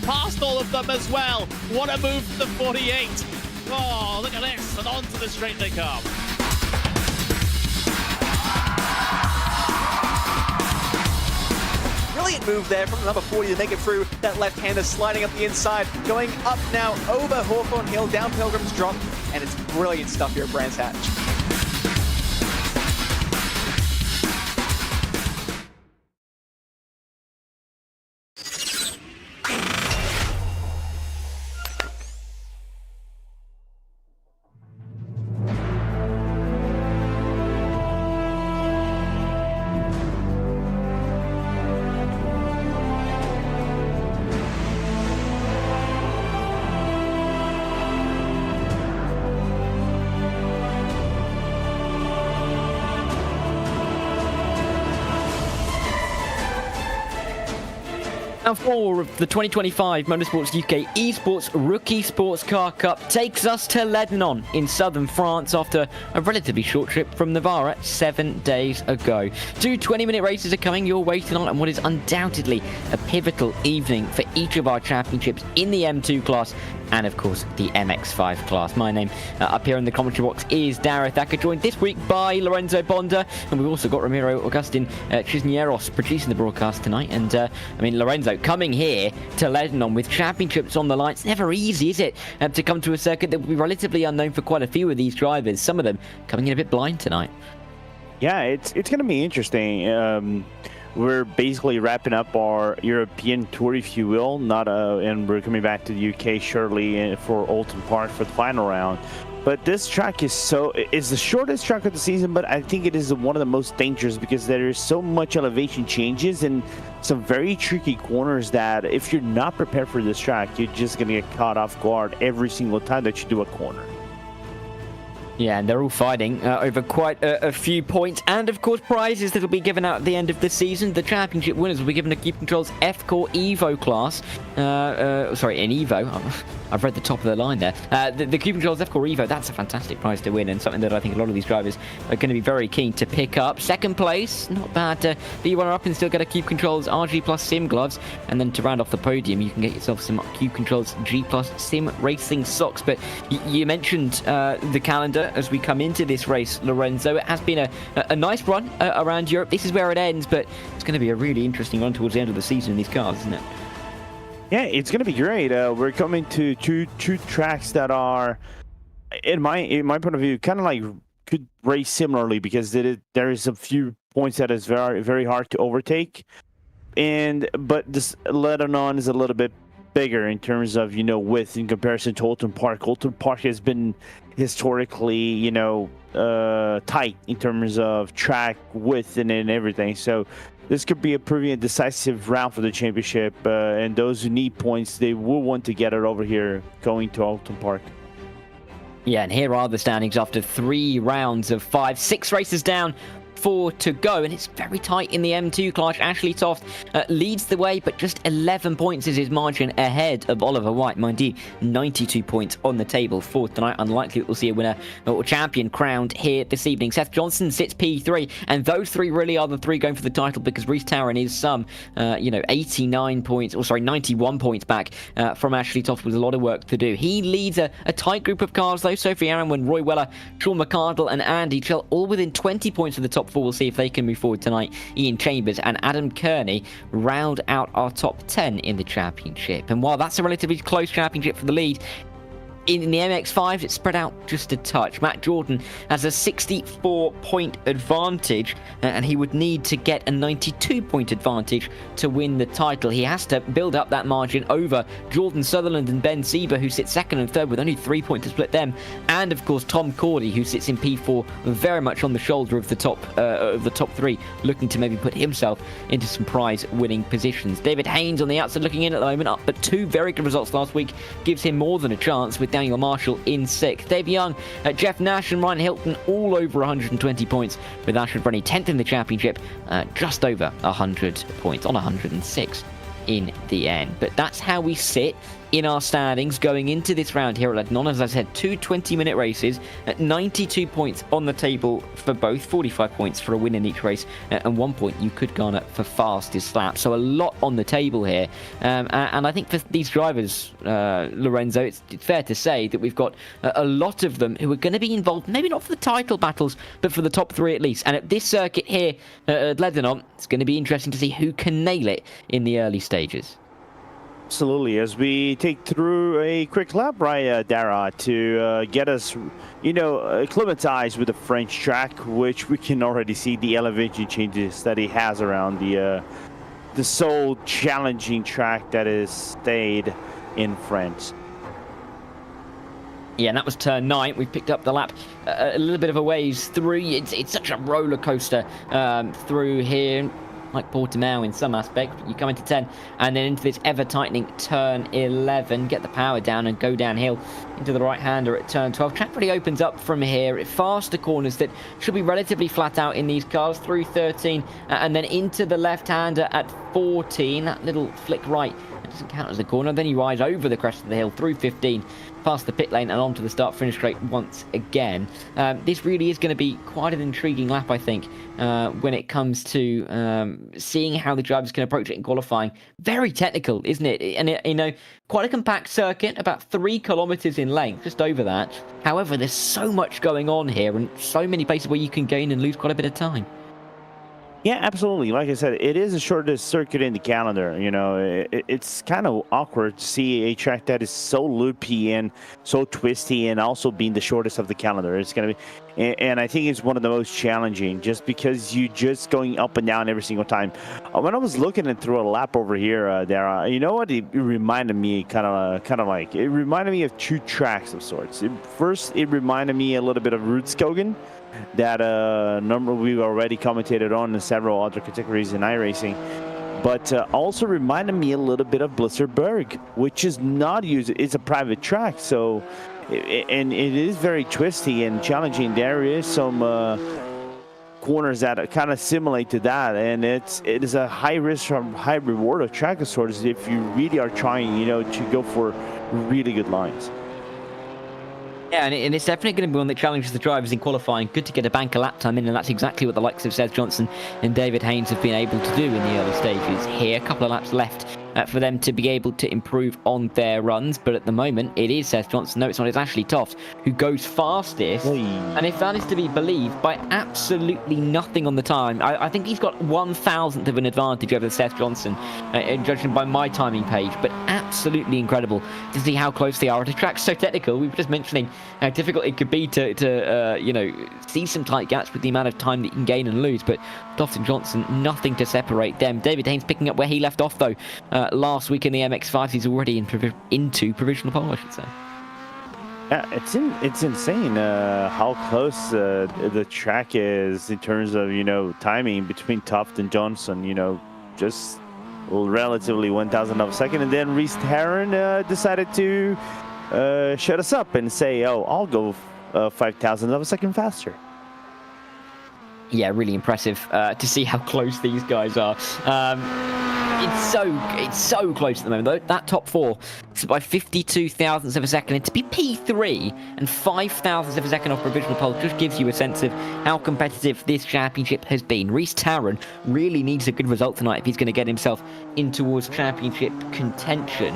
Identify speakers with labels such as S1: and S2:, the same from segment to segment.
S1: past all of them as well. What a move for the 48. Oh, look at this, and onto the straight they come.
S2: Brilliant move there from the number 40 to make it through. That left-hander sliding up the inside, going up now over Hawthorne Hill, down Pilgrim's Drop, and it's brilliant stuff here at Brands Hatch.
S3: Round 4 of the 2025 Motorsports UK Esports Rookie Sports Car Cup takes us to Lédenon in southern France after a relatively short trip from Navarra 7 days ago. 2 20-minute races are coming your way tonight on what is undoubtedly a pivotal evening for each of our championships in the M2 class and, of course, the MX5 class. My name up here in the commentary box is Darragh Thacker, joined this week by Lorenzo Bonda, and we've also got Ramiro Augustin Cisneros producing the broadcast tonight. And, Lorenzo, coming here to Lédenon with championships on the line, it's never easy, is it, to come to a circuit that will be relatively unknown for quite a few of these drivers, some of them coming in a bit blind tonight.
S4: Yeah, it's going to be interesting. We're basically wrapping up our European tour, if you will, and we're coming back to the UK shortly for Oulton Park for the final round. But this track is the shortest track of the season, but I think it is one of the most dangerous because there is so much elevation changes and some very tricky corners that if you're not prepared for this track, you're just going to get caught off guard every single time that you do a corner.
S3: Yeah, and they're all fighting over quite a few points and, of course, prizes that will be given out at the end of the season. The championship winners will be given a Cube Controls F-Core Evo class. In Evo. I've read the top of the line there. The Cube Controls F-Core Evo, that's a fantastic prize to win and something that I think a lot of these drivers are going to be very keen to pick up. Second place, not bad to be runner-up and still get a Cube Controls RG Plus Sim gloves. And then to round off the podium, you can get yourself some Cube Controls G Plus Sim Racing socks. But you mentioned the calendar as we come into this race, Lorenzo. It has been a nice run around Europe. This is where it ends, but it's going to be a really interesting run towards the end of the season in these cars, isn't it?
S4: Yeah, it's going to be great. We're coming to two tracks that are, in my point of view, kind of like could race similarly because there is a few points that is very, very hard to overtake. But this Lédenon is a little bit bigger in terms of, width in comparison to Oulton Park. Oulton Park has been historically, tight in terms of track width and everything. So this could be a pretty decisive round for the championship. And those who need points, they will want to get it over here going to Oulton Park.
S3: Yeah, and here are the standings after 3 rounds of 5. 6 races down, 4 to go, and it's very tight in the M2 class. Ashley Toft leads the way, but just 11 points is his margin ahead of Oliver White. Mind you, 92 points on the table for tonight. Unlikely that we'll see a winner or champion crowned here this evening. Seth Johnson sits P3, and those 3 really are the 3 going for the title because Reece Tarrant is some, 91 points back from Ashley Toft with a lot of work to do. He leads a tight group of cars, though. Sophie Aronwin, Roy Weller, Sean McCardle, and Andy Chell all within 20 points of the top 4. We'll see if they can move forward tonight. Ian Chambers and Adam Kearney round out our top 10 in the championship. And while that's a relatively close championship for the lead, in the MX5, it's spread out just a touch. Matt Jordan has a 64-point advantage, and he would need to get a 92-point advantage to win the title. He has to build up that margin over Jordan Sutherland and Ben Sieber, who sit second and third with only 3 points to split them, and of course Tom Cordy, who sits in P4, very much on the shoulder of the top 3, looking to maybe put himself into some prize-winning positions. David Haynes on the outside looking in at the moment, up but 2 very good results last week, gives him more than a chance with Daniel Marshall in 6th. Dave Young, Jeff Nash and Ryan Hilton all over 120 points, with Ashford Brenny 10th in the championship, just over 100 points, on 106 in the end. But that's how we sit in our standings going into this round here at Lédenon. As I said, 2 20-minute races at 92 points on the table for both, 45 points for a win in each race, and 1 point you could garner for fastest lap. So a lot on the table here. And I think for these drivers, Lorenzo, it's fair to say that we've got a lot of them who are going to be involved, maybe not for the title battles, but for the top 3 at least. And at this circuit here at Lédenon, it's going to be interesting to see who can nail it in the early stages.
S4: Absolutely. As we take through a quick lap, right, Dara, to get us, acclimatized with the French track, which we can already see the elevation changes that he has around the so challenging track that is stayed in France.
S3: Yeah, and that was turn 9. We've picked up the lap a little bit of a ways through. It's such a roller coaster through here, like Portimao in some aspect. You come into 10 and then into this ever-tightening turn 11. Get the power down and go downhill into the right-hander at turn 12. Track really opens up from here. Faster corners that should be relatively flat out in these cars through 13 and then into the left-hander at 14. That little flick right doesn't count as a corner. Then you rise over the crest of the hill through 15, past the pit lane and onto the start-finish straight once again. This really is going to be quite an intriguing lap, I think, when it comes to seeing how the drivers can approach it in qualifying. Very technical, isn't it? And, quite a compact circuit, about 3 kilometers in length, just over that. However, there's so much going on here and so many places where you can gain and lose quite a bit of time.
S4: Yeah, absolutely. Like I said, it is the shortest circuit in the calendar. It's kind of awkward to see a track that is so loopy and so twisty and also being the shortest of the calendar. It's going to be, and I think it's one of the most challenging just because you just going up and down every single time. When I was looking at through a lap over here, Dara, you know what? It reminded me it reminded me of 2 tracks of sorts. First, it reminded me a little bit of Rudskogen, that number we've already commentated on in several other categories in iRacing, but also reminded me a little bit of Blisterberg, which is not used. It's a private track, so and it is very twisty and challenging. There is some corners that kind of simulate to that, and it is a high risk from high reward of track of sorts if you really are trying, to go for really good lines.
S3: Yeah, and it's definitely going to be one that challenges the drivers in qualifying. Good to get a bank of lap time in, and that's exactly what the likes of Seth Johnson and David Haynes have been able to do in the early stages here. A couple of laps left for them to be able to improve on their runs, but at the moment it is Seth Johnson, no it's not, it's Ashley Toft who goes fastest. And if that is to be believed, by absolutely nothing on the time. I think he's got 1,000th of an advantage over Seth Johnson, judging by my timing page, but absolutely incredible to see how close they are at a track so technical. We were just mentioning how difficult it could be to see some tight gaps with the amount of time that you can gain and lose, but Toft and Johnson, nothing to separate them. David Haynes picking up where he left off though last week in the MX-5. He's already into provisional pole, I should say.
S4: Yeah, it's insane how close the track is in terms of timing between Toft and Johnson. Just relatively 1,000th of a second, and then Reese Tarrant decided to shut us up and say, "Oh, I'll go 5,000th of a second faster."
S3: Yeah, really impressive to see how close these guys are. It's so close at the moment, though. That top 4 is by 52 thousandths of a second. And to be P3 and 5 thousandths of a second off provisional pole just gives you a sense of how competitive this championship has been. Reese Tarrant really needs a good result tonight if he's going to get himself in towards championship contention.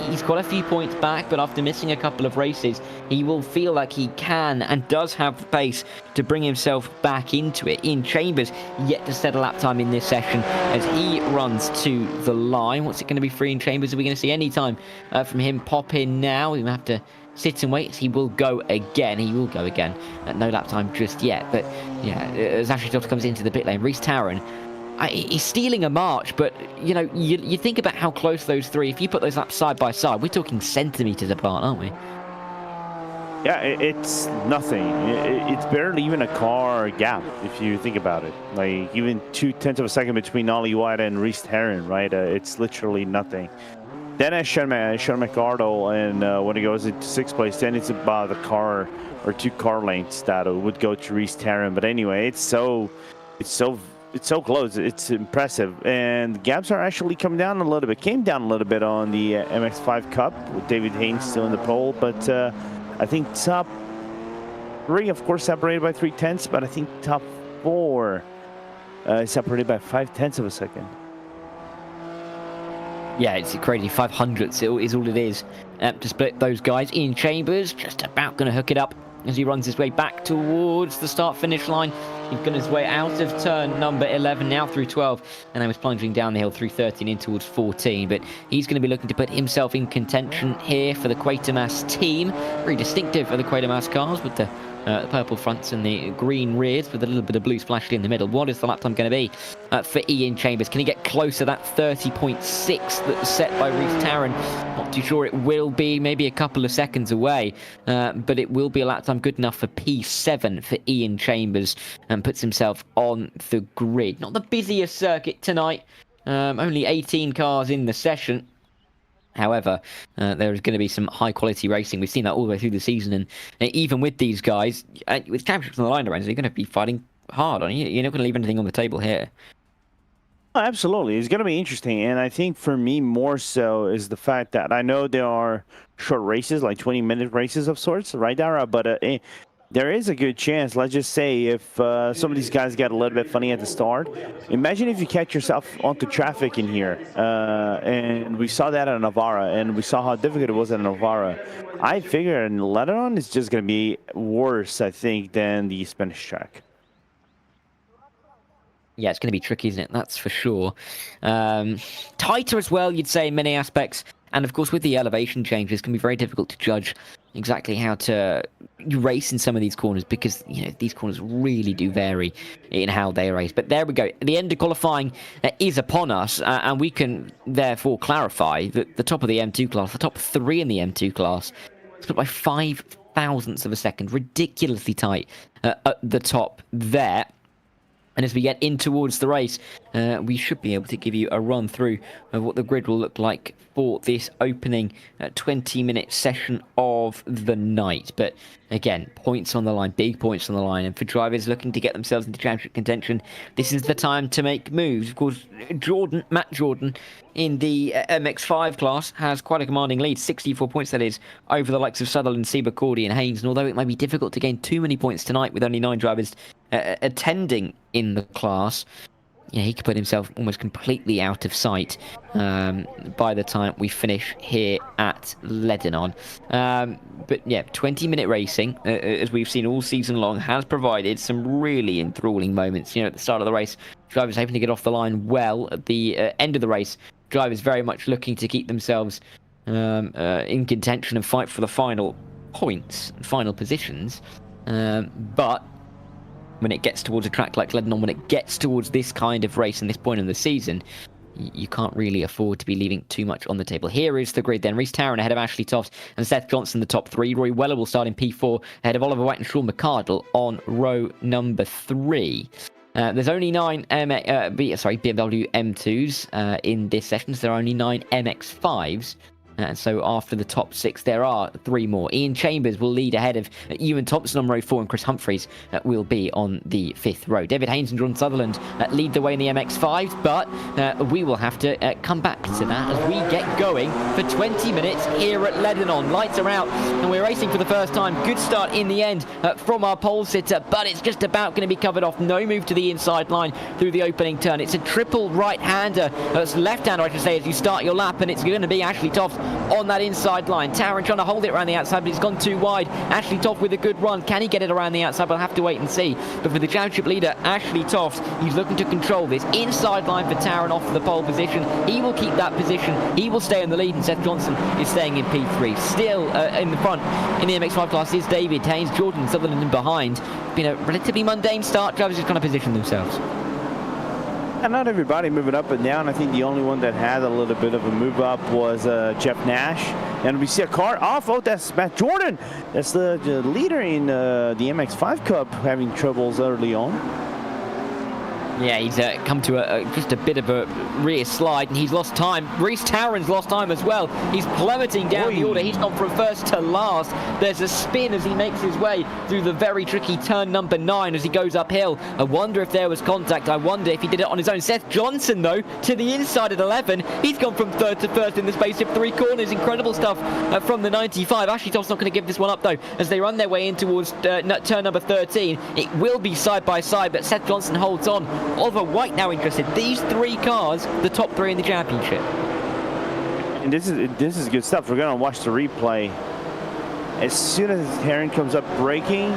S3: He's got a few points back, but after missing a couple of races, he will feel like he can and does have the pace to bring himself back into it. Ian Chambers yet to set a lap time in this session as he runs to the line. What's it going to be for Ian Chambers? Are we going to see any time from him pop in now? We're going to have to sit and wait. He will go again. No lap time just yet. But yeah, as Ashley Toft comes into the pit lane, Reese Tarrant, he's stealing a march, but you think about how close those 3, if you put those laps side by side, we're talking centimeters apart, aren't we?
S4: Yeah, it's nothing. It's barely even a car gap if you think about it. Like even 0.2 of a second between Ollie White and Reese Tarrant, right? It's literally nothing. Then as Sean McArdle, and when he goes into 6th place, then it's about a car or 2 car lengths that would go to Reese Tarrant. But anyway, it's so it's so close. It's impressive. And the gaps are actually coming down a little bit. Came down a little bit on the MX5 Cup with David Haynes still in the pole. But I think top 3, of course, separated by 0.3, but I think top 4 is separated by 0.5 of a second.
S3: Yeah, it's crazy. 500ths is all it is to split those guys. Ian Chambers just about going to hook it up as he runs his way back towards the start-finish line. He's got his way out of turn number 11, now through 12, and then was plunging down the hill through 13 in towards 14. But he's going to be looking to put himself in contention here for the Quatermass team. Very distinctive for the Quatermass cars with the purple fronts and the green rears with a little bit of blue splashed in the middle. What is the lap time going to be for Ian Chambers? Can he get close to that 30.6 that was set by Reece Tarrant? Not too sure it will be, maybe a couple of seconds away, but it will be a lap time good enough for P7 for Ian Chambers, and puts himself on the grid. Not the busiest circuit tonight, only 18 cars in the session. However, there is going to be some high-quality racing. We've seen that all the way through the season, and even with these guys, with championships on the line around, you're going to be fighting hard on you. You're not going to leave anything on the table here.
S4: Oh, absolutely. It's going to be interesting, and I think for me more so is the fact that I know there are short races, like 20-minute races of sorts, right, Dara? But there is a good chance, let's just say, if some of these guys get a little bit funny at the start. Imagine if you catch yourself onto traffic in here. And we saw that at Navarra, and we saw how difficult it was at Navarra. I figure in Lédenon is just going to be worse, I think, than the Spanish track.
S3: Yeah, it's going to be tricky, isn't it? That's for sure. Tighter as well, you'd say, in many aspects. And of course, with the elevation changes, it can be very difficult to judge exactly how to race in some of these corners, because these corners really do vary in how they race. But there we go. The end of qualifying is upon us, and we can therefore clarify that the top of the M2 class, the top 3 in the M2 class, split by 0.005 of a second. Ridiculously tight at the top there. And as we get in towards the race, we should be able to give you a run through of what the grid will look like for this opening 20-minute session of the night. But again, points on the line, big points on the line. And for drivers looking to get themselves into championship contention, this is the time to make moves. Of course, Matt Jordan, in the MX5 class, has quite a commanding lead, 64 points that is, over the likes of Sutherland, Sieber, Cordy and Haynes. And although it might be difficult to gain too many points tonight with only 9 drivers attending in the class, he could put himself almost completely out of sight by the time we finish here at Lédenon. But yeah, 20-minute racing, as we've seen all season long, has provided some really enthralling moments. At the start of the race, drivers hoping to get off the line well. At the end of the race, drivers very much looking to keep themselves in contention and fight for the final points, final positions. But when it gets towards a track like Lédenon, when it gets towards this kind of race and this point in the season, you can't really afford to be leaving too much on the table. Here is the grid then. Reece Tarrant ahead of Ashley Toft and Seth Johnson, the top 3. Roy Weller will start in P4 ahead of Oliver White and Sean McCardle on row number 3. There's only 9 BMW M2s in this session, so there are only 9 MX5s. And so after the top 6, there are 3 more. Ian Chambers will lead ahead of Ewan Thompson on row 4, and Chris Humphreys will be on the 5th row. David Haynes and Jordan Sutherland lead the way in the MX5s, but we will have to come back to that as we get going for 20 minutes here at Lédenon. Lights are out, and we're racing for the first time. Good start in the end from our pole sitter, but it's just about going to be covered off. No move to the inside line through the opening turn. It's a triple right-hander, left-hander, I should say, as you start your lap, and it's going to be Ashley Toft on that inside line. Tarrant trying to hold it around the outside, but he's gone too wide. Ashley Toft with a good run. Can he get it around the outside? We'll have to wait and see. But for the championship leader, Ashley Toft, he's looking to control this inside line for Tarrant off the pole position. He will keep that position. He will stay in the lead, and Seth Johnson is staying in P3. Still in the front in the MX5 class is David Haynes. Jordan Sutherland in behind. Been a relatively mundane start. Drivers just kind of position themselves.
S4: And not everybody moving up and down. I think the only one that had a little bit of a move up was Jeff Nash. And we see a car off. Oh, that's Matt Jordan. That's the leader in the MX5 Cup, having troubles early on.
S3: Yeah, he's come to just a bit of a rear slide, and he's lost time. Reece Tarrant's lost time as well. He's plummeting down the order. He's gone from first to last. There's a spin as he makes his way through the very tricky turn number 9 as he goes uphill. I wonder if there was contact. I wonder if he did it on his own. Seth Johnson, though, to the inside at 11. He's gone from third to first in the space of 3 corners. Incredible stuff from the 95. Ashley Toft's not going to give this one up, though, as they run their way in towards turn number 13. It will be side by side, but Seth Johnson holds on. Oliver White now interested. These 3 cars, the top 3 in the championship.
S4: And this is good stuff. We're gonna watch the replay. As soon as Heron comes up braking,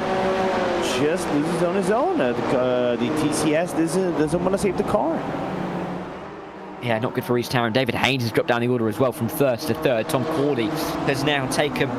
S4: just loses on his own. The TCS doesn't want to save the car.
S3: Yeah, not good for Reece Tarrant. David Haynes has dropped down the order as well from first to third. Tom Cordy has now taken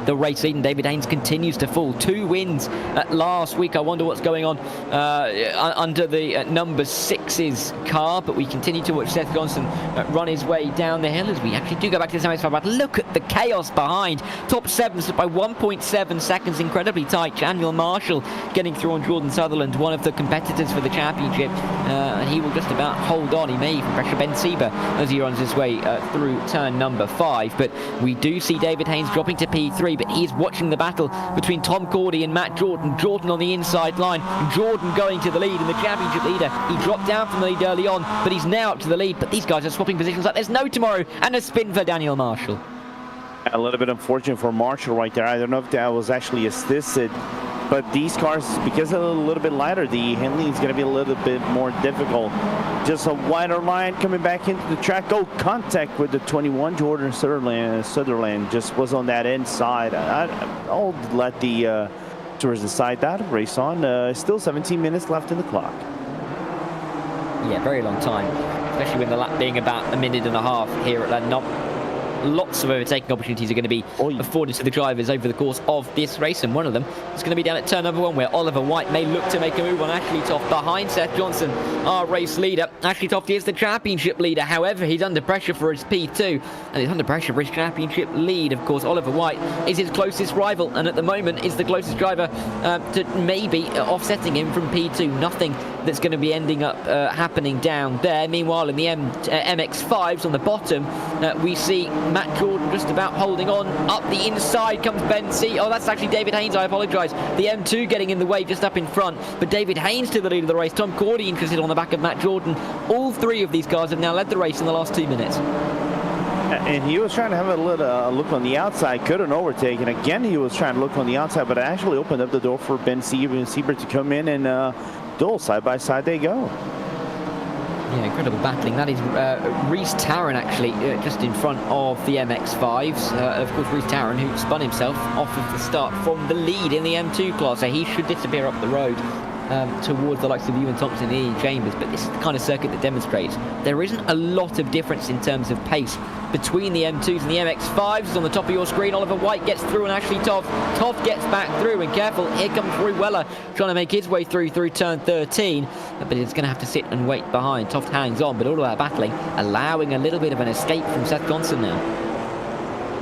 S3: the race lead, and David Haynes continues to fall. 2 wins last week. I wonder what's going on under the number 6's car, but we continue to watch Seth Johnson run his way down the hill as we actually do go back to the MX5. But look at the chaos behind. Top 7 by 1.7 seconds, incredibly tight. Daniel Marshall getting through on Jordan Sutherland, one of the competitors for the championship, and he will just about hold on. He may even pressure Ben Sieber as he runs his way through turn number 5, but we do see David Haynes dropping to P3, but he's watching the battle between Tom Cordy and Matt Jordan. Jordan on the inside line, Jordan going to the lead, and the championship leader, he dropped down from the lead early on, but he's now up to the lead. But these guys are swapping positions like there's no tomorrow, and a spin for Daniel Marshall.
S4: A little bit unfortunate for Marshall right there. I don't know if that was actually assisted, but these cars, because they're a little bit lighter, the handling is going to be a little bit more difficult. Just a wider line coming back into the track. Oh, contact with the 21. Jordan Sutherland just was on that inside. I'll let the towards decide that. Race on. Still 17 minutes left in the clock.
S3: Yeah, very long time, especially with the lap being about a minute and a half here at Lédenon. Lots of overtaking opportunities are going to be afforded to the drivers over the course of this race, and one of them is going to be down at turn number 1, where Oliver White may look to make a move on Ashley Toft behind Seth Johnson, our race leader. Ashley Toft is the championship leader. However, he's under pressure for his P2, and he's under pressure for his championship lead. Of course, Oliver White is his closest rival, and at the moment is the closest driver to maybe offsetting him from P2. Nothing that's going to be ending up happening down there. Meanwhile, in the MX5s on the bottom, we see Matt Jordan just about holding on. Up the inside comes Ben C. Oh, that's actually David Haynes. I apologise. The M2 getting in the way just up in front. But David Haynes to the lead of the race. Tom Cordy interested on the back of Matt Jordan. All 3 of these cars have now led the race in the last 2 minutes.
S4: And he was trying to have a little look on the outside. Couldn't overtake. And again, he was trying to look on the outside, but it actually opened up the door for Ben Sieber to come in and duel. Side by side they go.
S3: Yeah, incredible battling. That is Reece Tarrant actually just in front of the MX5s. Of course, Reece Tarrant, who spun himself off of the start from the lead in the M2 class, so he should disappear up the road towards the likes of Ewan Thompson and Ian Chambers. But this is the kind of circuit that demonstrates there isn't a lot of difference in terms of pace between the M2s and the MX5s. On the top of your screen, Oliver White gets through, and Ashley Toft gets back through, and careful, here comes Roy Weller trying to make his way through turn 13, but it's going to have to sit and wait behind. Toft hangs on, but all of that battling allowing a little bit of an escape from Seth Johnson now.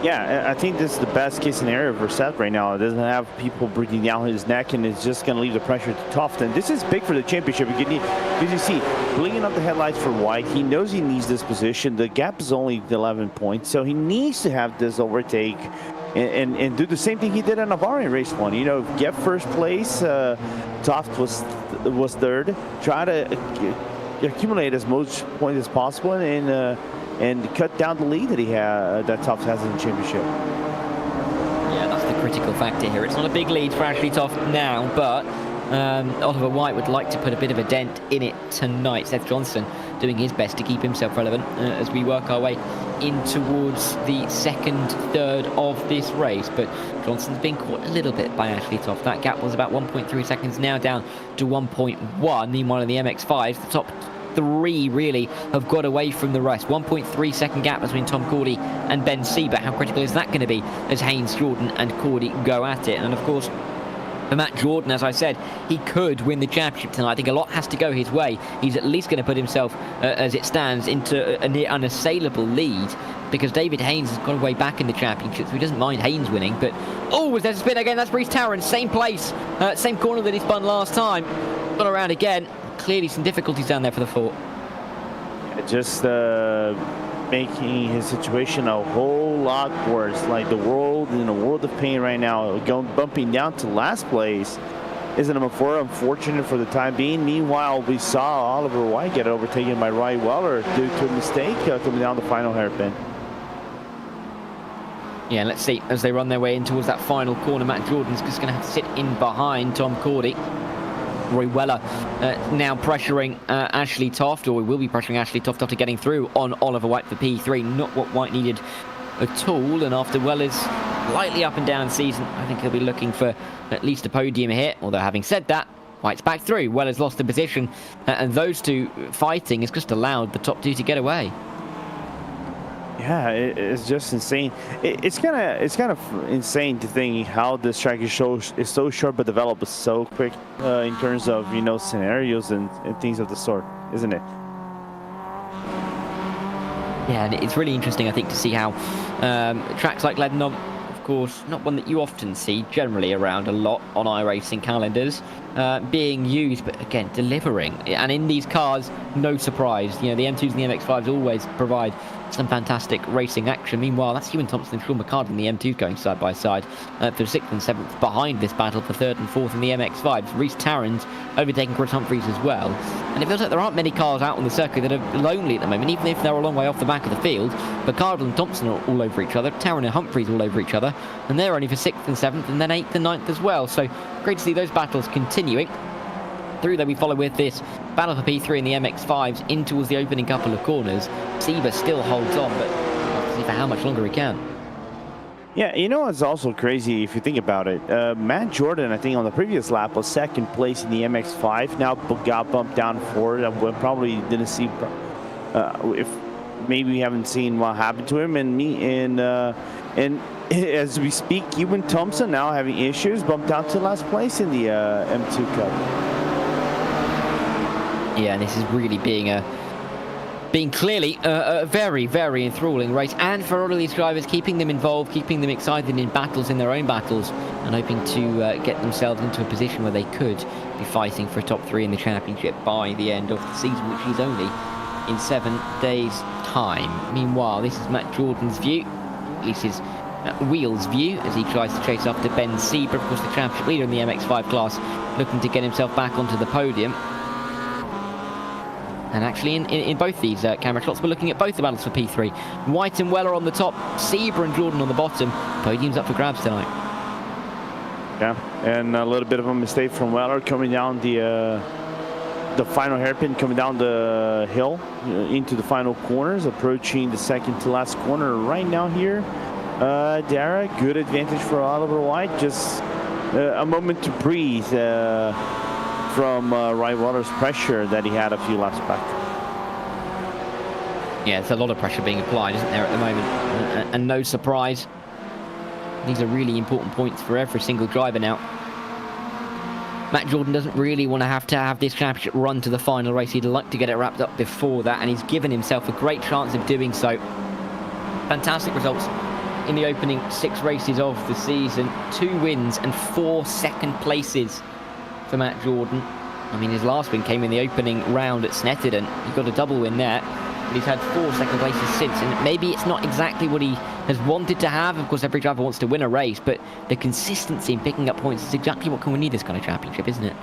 S4: Yeah, I think this is the best case scenario for Seth right now. It doesn't have people breathing down his neck, and it's just going to leave the pressure to Toft. And this is big for the championship. Because you see, blinking up the headlights for White, he knows he needs this position. The gap is only 11 points, so he needs to have this overtake and do the same thing he did in Navarre in race 1. You know, get first place. Toft was third. Try to accumulate as much points as possible, and cut down the lead that he had, that Toft has in the championship.
S3: Yeah, that's the critical factor here. It's not a big lead for Ashley Toft now, but Oliver White would like to put a bit of a dent in it tonight. Seth Johnson doing his best to keep himself relevant as we work our way in towards the second third of this race. But Johnson's been caught a little bit by Ashley Toft. That gap was about 1.3 seconds, now down to 1.1. Meanwhile, in the MX5s, the top 3 really have got away from the rest. 1.3 second gap between Tom Cordy and Ben Sieber. How critical is that going to be as Haynes, Jordan and Cordy go at it? And of course, for Matt Jordan, as I said, he could win the championship tonight. I think a lot has to go his way. He's at least going to put himself, as it stands, into a near unassailable lead, because David Haynes has got away back in the championship, so he doesn't mind Haynes winning. But, oh, there's a spin again. That's Reece Tarrant. Same place, same corner that he spun last time. Gone around again. clearly some difficulties down there for the fort.
S4: Just making his situation a whole lot worse. Like the world in a world of pain right now. Bumping down to last place is number 4. Unfortunate for the time being. Meanwhile, we saw Oliver White get overtaken by Ryan Weller due to a mistake coming down the final hairpin.
S3: Yeah, let's see as they run their way in towards that final corner. Matt Jordan's just going to have to sit in behind Tom Cordy. Roy Weller now pressuring Ashley Toft, or will be pressuring Ashley Toft after getting through on Oliver White for P3. Not what White needed at all. And after Weller's slightly up and down season, I think he'll be looking for at least a podium here. Although having said that, White's back through. Weller's lost the position, and those two fighting has just allowed the top 2 to get away.
S4: Yeah, it's just insane. It's kind of insane to think how this track is so short but developed so quick in terms of scenarios and things of the sort, isn't it?
S3: Yeah, and it's really interesting, I think, to see how tracks like Lédenon, of course, not one that you often see generally around a lot on iRacing calendars, being used, but again, delivering. And in these cars, no surprise. The M2s and the MX-5s always provide some fantastic racing action. Meanwhile, that's Ewan Thompson and Sean McCartan in the M2s going side by side for 6th and 7th behind this battle for 3rd and 4th in the MX-5s. Reece Tarrant overtaking Chris Humphries as well. And it feels like there aren't many cars out on the circuit that are lonely at the moment, even if they're a long way off the back of the field. McCartan and Thompson are all over each other, Tarrant and Humphries all over each other, and they're only for 6th and 7th, and then 8th and 9th as well. So great to see those battles continuing. Through there we follow with this battle for P3 in the MX-5s in towards the opening couple of corners. Sieber still holds on, but we'll see for how much longer he can.
S4: Yeah, it's also crazy if you think about it. Matt Jordan, I think on the previous lap, was 2nd place in the MX-5. Now got bumped down forward. We probably didn't see if maybe we haven't seen what happened to him. And as we speak, Ewan Thompson now having issues, bumped down to last place in the M2 Cup.
S3: Yeah, and this is really being clearly a very, very enthralling race. And for all of these drivers, keeping them involved, keeping them excited in battles, in their own battles, and hoping to get themselves into a position where they could be fighting for a top 3 in the championship by the end of the season, which is only in 7 days' time. Meanwhile, this is Matt Jordan's view, at least his wheels view, as he tries to chase after Ben Sieber, of course the championship leader in the MX-5 class, looking to get himself back onto the podium. And actually, in both these camera shots, we're looking at both the battles for P3. White and Weller on the top, Sieber and Jordan on the bottom. Podium's up for grabs tonight.
S4: Yeah, and a little bit of a mistake from Weller coming down the final hairpin, coming down the hill into the final corners, approaching the 2nd to last corner right now here. Dara, good advantage for Oliver White. Just a moment to breathe from Ryan Weller's pressure that he had a few laps back.
S3: Yeah, it's a lot of pressure being applied, isn't there, at the moment? And no surprise, these are really important points for every single driver now. Matt Jordan doesn't really want to have this championship run to the final race. He'd like to get it wrapped up before that, and he's given himself a great chance of doing so. Fantastic results in the opening 6 races of the season. 2 wins and 4 second places for Matt Jordan. I mean, his last win came in the opening round at Lédenon. He got a double win there, but he's had 4 second places since, and maybe it's not exactly what he has wanted to have. Of course, every driver wants to win a race, but the consistency in picking up points is exactly what can win you this kind of championship, isn't it?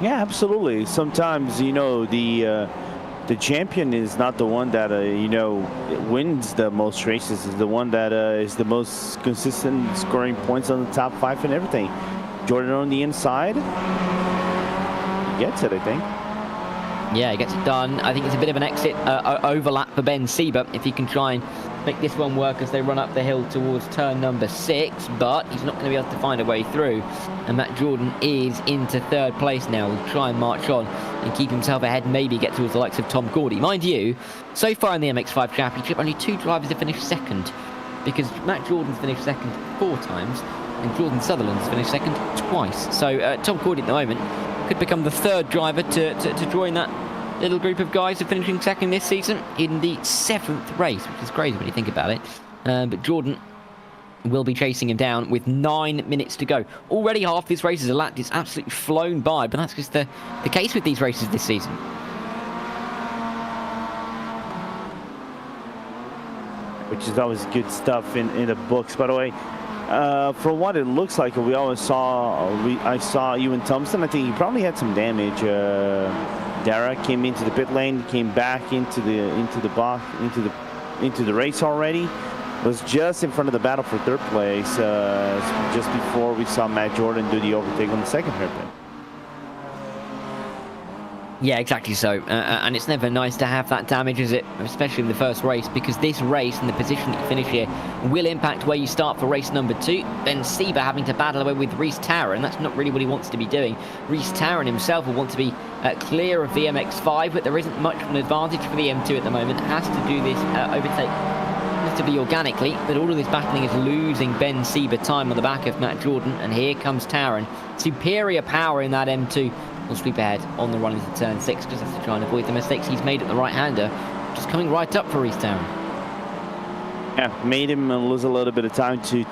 S4: Yeah, absolutely. Sometimes, the champion is not the one that wins the most races. Is the one that is the most consistent, scoring points on the top 5 and everything. Jordan on the inside, he gets it, I think.
S3: Yeah, he gets it done. I think it's a bit of an exit overlap for Ben Sieber, if he can try and make this one work as they run up the hill towards turn number 6, but he's not going to be able to find a way through. And Matt Jordan is into 3rd place now. He'll try and march on and keep himself ahead, maybe get towards the likes of Tom Cordy. Mind you, so far in the MX-5 Championship, only 2 drivers have finished 2nd, because Matt Jordan's finished 2nd 4 times, and Jordan Sutherland's finished 2nd twice. So Tom Cordy at the moment could become the 3rd driver to join that little group of guys who are finishing 2nd this season in the 7th race, which is crazy when you think about it. But Jordan will be chasing him down with 9 minutes to go. Already half this race is elapsed. It's absolutely flown by, but that's just the case with these races this season.
S4: Which is always good stuff in the books, by the way. From what it looks like, I saw Ewan Thompson. I think he probably had some damage. Dara came into the pit lane, came back into the box, into the race already. Was just in front of the battle for third place just before we saw Matt Jordan do the overtake on the second hairpin.
S3: Yeah, exactly so. And it's never nice to have that damage, is it? Especially in the first race, because this race and the position that you finish here will impact where you start for race number 2. Ben Sieber having to battle away with Rhys Taran. That's not really what he wants to be doing. Rhys Taran himself will want to be clear of the MX-5, but there isn't much of an advantage for the M2 at the moment. Has to do this overtake to be organically, but all of this battling is losing Ben Sieber time on the back of Matt Jordan, and here comes Taran. Superior power in that M2. Will sweep ahead on the run into turn 6, just has to try and avoid the mistakes he's made at the right-hander. Just coming right up for Rhys Taran.
S4: Yeah, made him lose a little bit of time to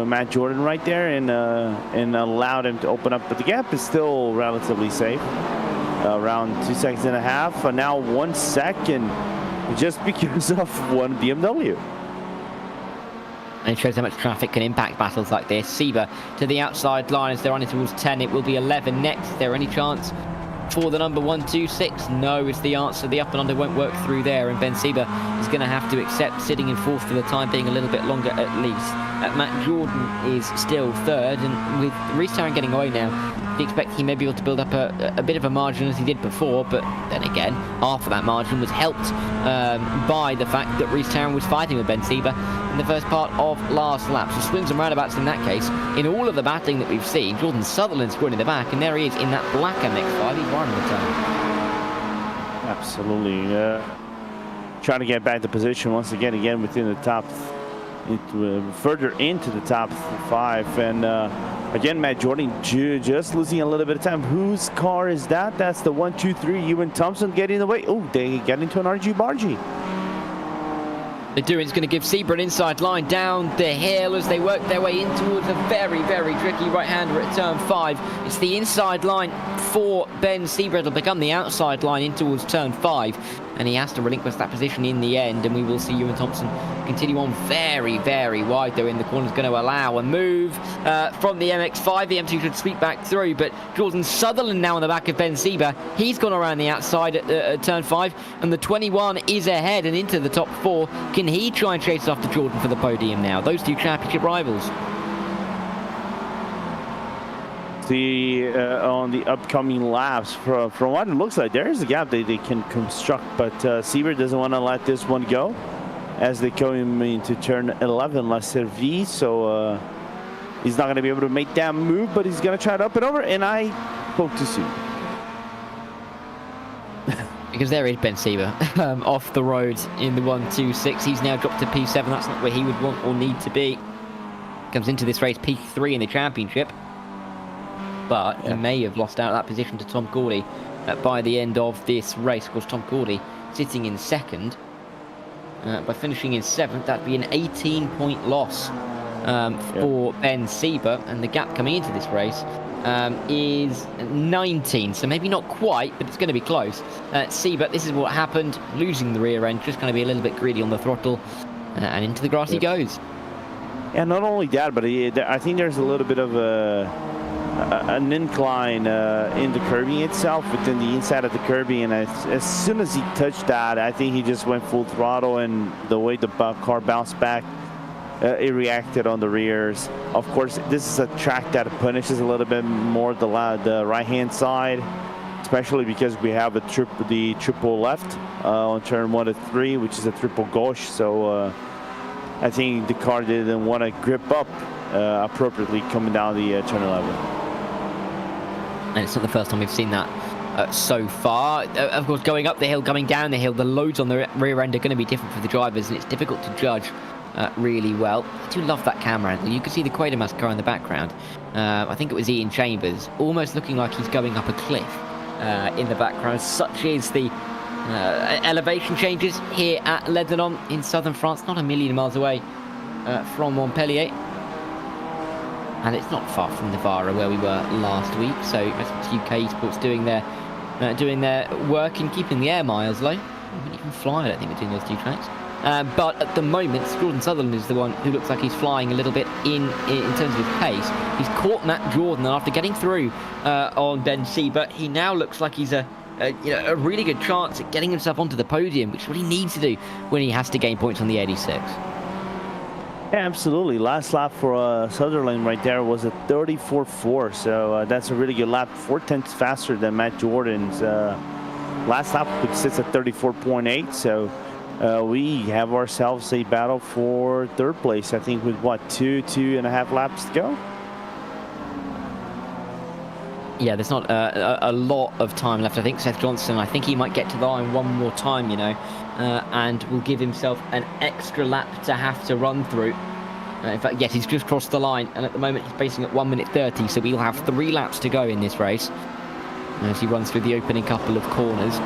S4: Matt Jordan right there, and allowed him to open up, but the gap is still relatively safe. Around 2.5 seconds. Now 1 second. Just because of one BMW.
S3: And it shows how much traffic can impact battles like this. Sieber to the outside line as they're running towards 10. It will be 11 next. Is there any chance for the number 126? No is the answer. The up and under won't work through there, and Ben Sieber is going to have to accept sitting in 4th for the time being, a little bit longer at least. Matt Jordan is still 3rd, and with Rhys Taran getting away now, you expect he may be able to build up a bit of a margin as he did before, but then again, half of that margin was helped by the fact that Rhys Taran was fighting with Ben Sieber in the first part of last lap. So swings and roundabouts in that case. In all of the battling that we've seen, Jordan Sutherland's going in the back, and there he is in that black MX-5. He's running the turn.
S4: Absolutely. Trying to get back the position once again within the top, further into the top 5, and again, Matt Jordan just losing a little bit of time. Whose car is that? That's the 123. Ewan Thompson getting in the way. Oh, they get into an RG-bargy.
S3: They're doing, it's going to give Sieber an inside line down the hill as they work their way in towards a very, very tricky right-hander at turn 5. It's the inside line for Ben Sieber. It'll become the outside line in towards turn 5. And he has to relinquish that position in the end, and we will see Ewan Thompson continue on very, very wide, though, in the corner is going to allow a move from the MX-5. The M2 should sweep back through, but Jordan Sutherland now on the back of Ben Sieber. He's gone around the outside at turn 5, and the 21 is ahead and into the top 4. Can he try and chase after Jordan for the podium now? Those two championship rivals.
S4: On the upcoming laps, from what it looks like, there is a gap they can construct, but Sieber doesn't want to let this one go as they go into turn 11 La Servie, so he's not going to be able to make that move, but he's going to try to up and over, and I spoke too soon.
S3: Because there is Ben Sieber off the road in the 126. He's now dropped to P7. That's not where he would want or need to be. Comes into this race P3 in the championship, but he may have lost out that position to Tom Corley by the end of this race. Of course, Tom Corley sitting in 2nd. By finishing in 7th, that'd be an 18-point loss for Ben Sieber, and the gap coming into this race is 19, so maybe not quite, but it's going to be close. Sieber, this is what happened, losing the rear end, just going to be a little bit greedy on the throttle, and into the grass he goes.
S4: Yeah, not only that, but I think there's a little bit of an incline in the curbing itself, within the inside of the curbing, and as soon as he touched that, I think he just went full throttle, and the way the car bounced back, it reacted on the rears. Of course, this is a track that punishes a little bit more the right-hand side, especially because we have the triple left on turn 1 to 3, which is a triple gauche. So I think the car didn't want to grip up appropriately coming down the turn 11.
S3: And it's not the first time we've seen that so far. Of course, going up the hill, coming down the hill, the loads on the rear end are going to be different for the drivers, and it's difficult to judge really well. I do love that camera angle. You can see the Quatermass car in the background. I think it was Ian Chambers, almost looking like he's going up a cliff in the background. Such is the Elevation changes here at Lédenon in southern France, not a million miles away from Montpellier. And it's not far from Navarra, where we were last week. So UK Esports doing their work in keeping the air miles low. We wouldn't even fly, I don't think, between those two tracks. But at the moment, Jordan Sutherland is the one who looks like he's flying a little bit in terms of his pace. He's caught Matt Jordan after getting through on Ben C, but he now looks like he's a really good chance at getting himself onto the podium, which is what he needs to do when he has to gain points on the 86.
S4: Yeah, absolutely. Last lap for Sutherland right there was a 34.4, so that's a really good lap. 4/10 faster than Matt Jordan's last lap, which sits at 34.8. So we have ourselves a battle for third place, I think, with what, two and a half laps to go?
S3: Yeah, there's not a lot of time left. I think Seth Johnson, I think he might get to the line one more time, and will give himself an extra lap to have to run through. In fact, yes, he's just crossed the line, and at the moment he's pacing at 1 minute 30, so we'll have 3 laps to go in this race as he runs through the opening couple of corners.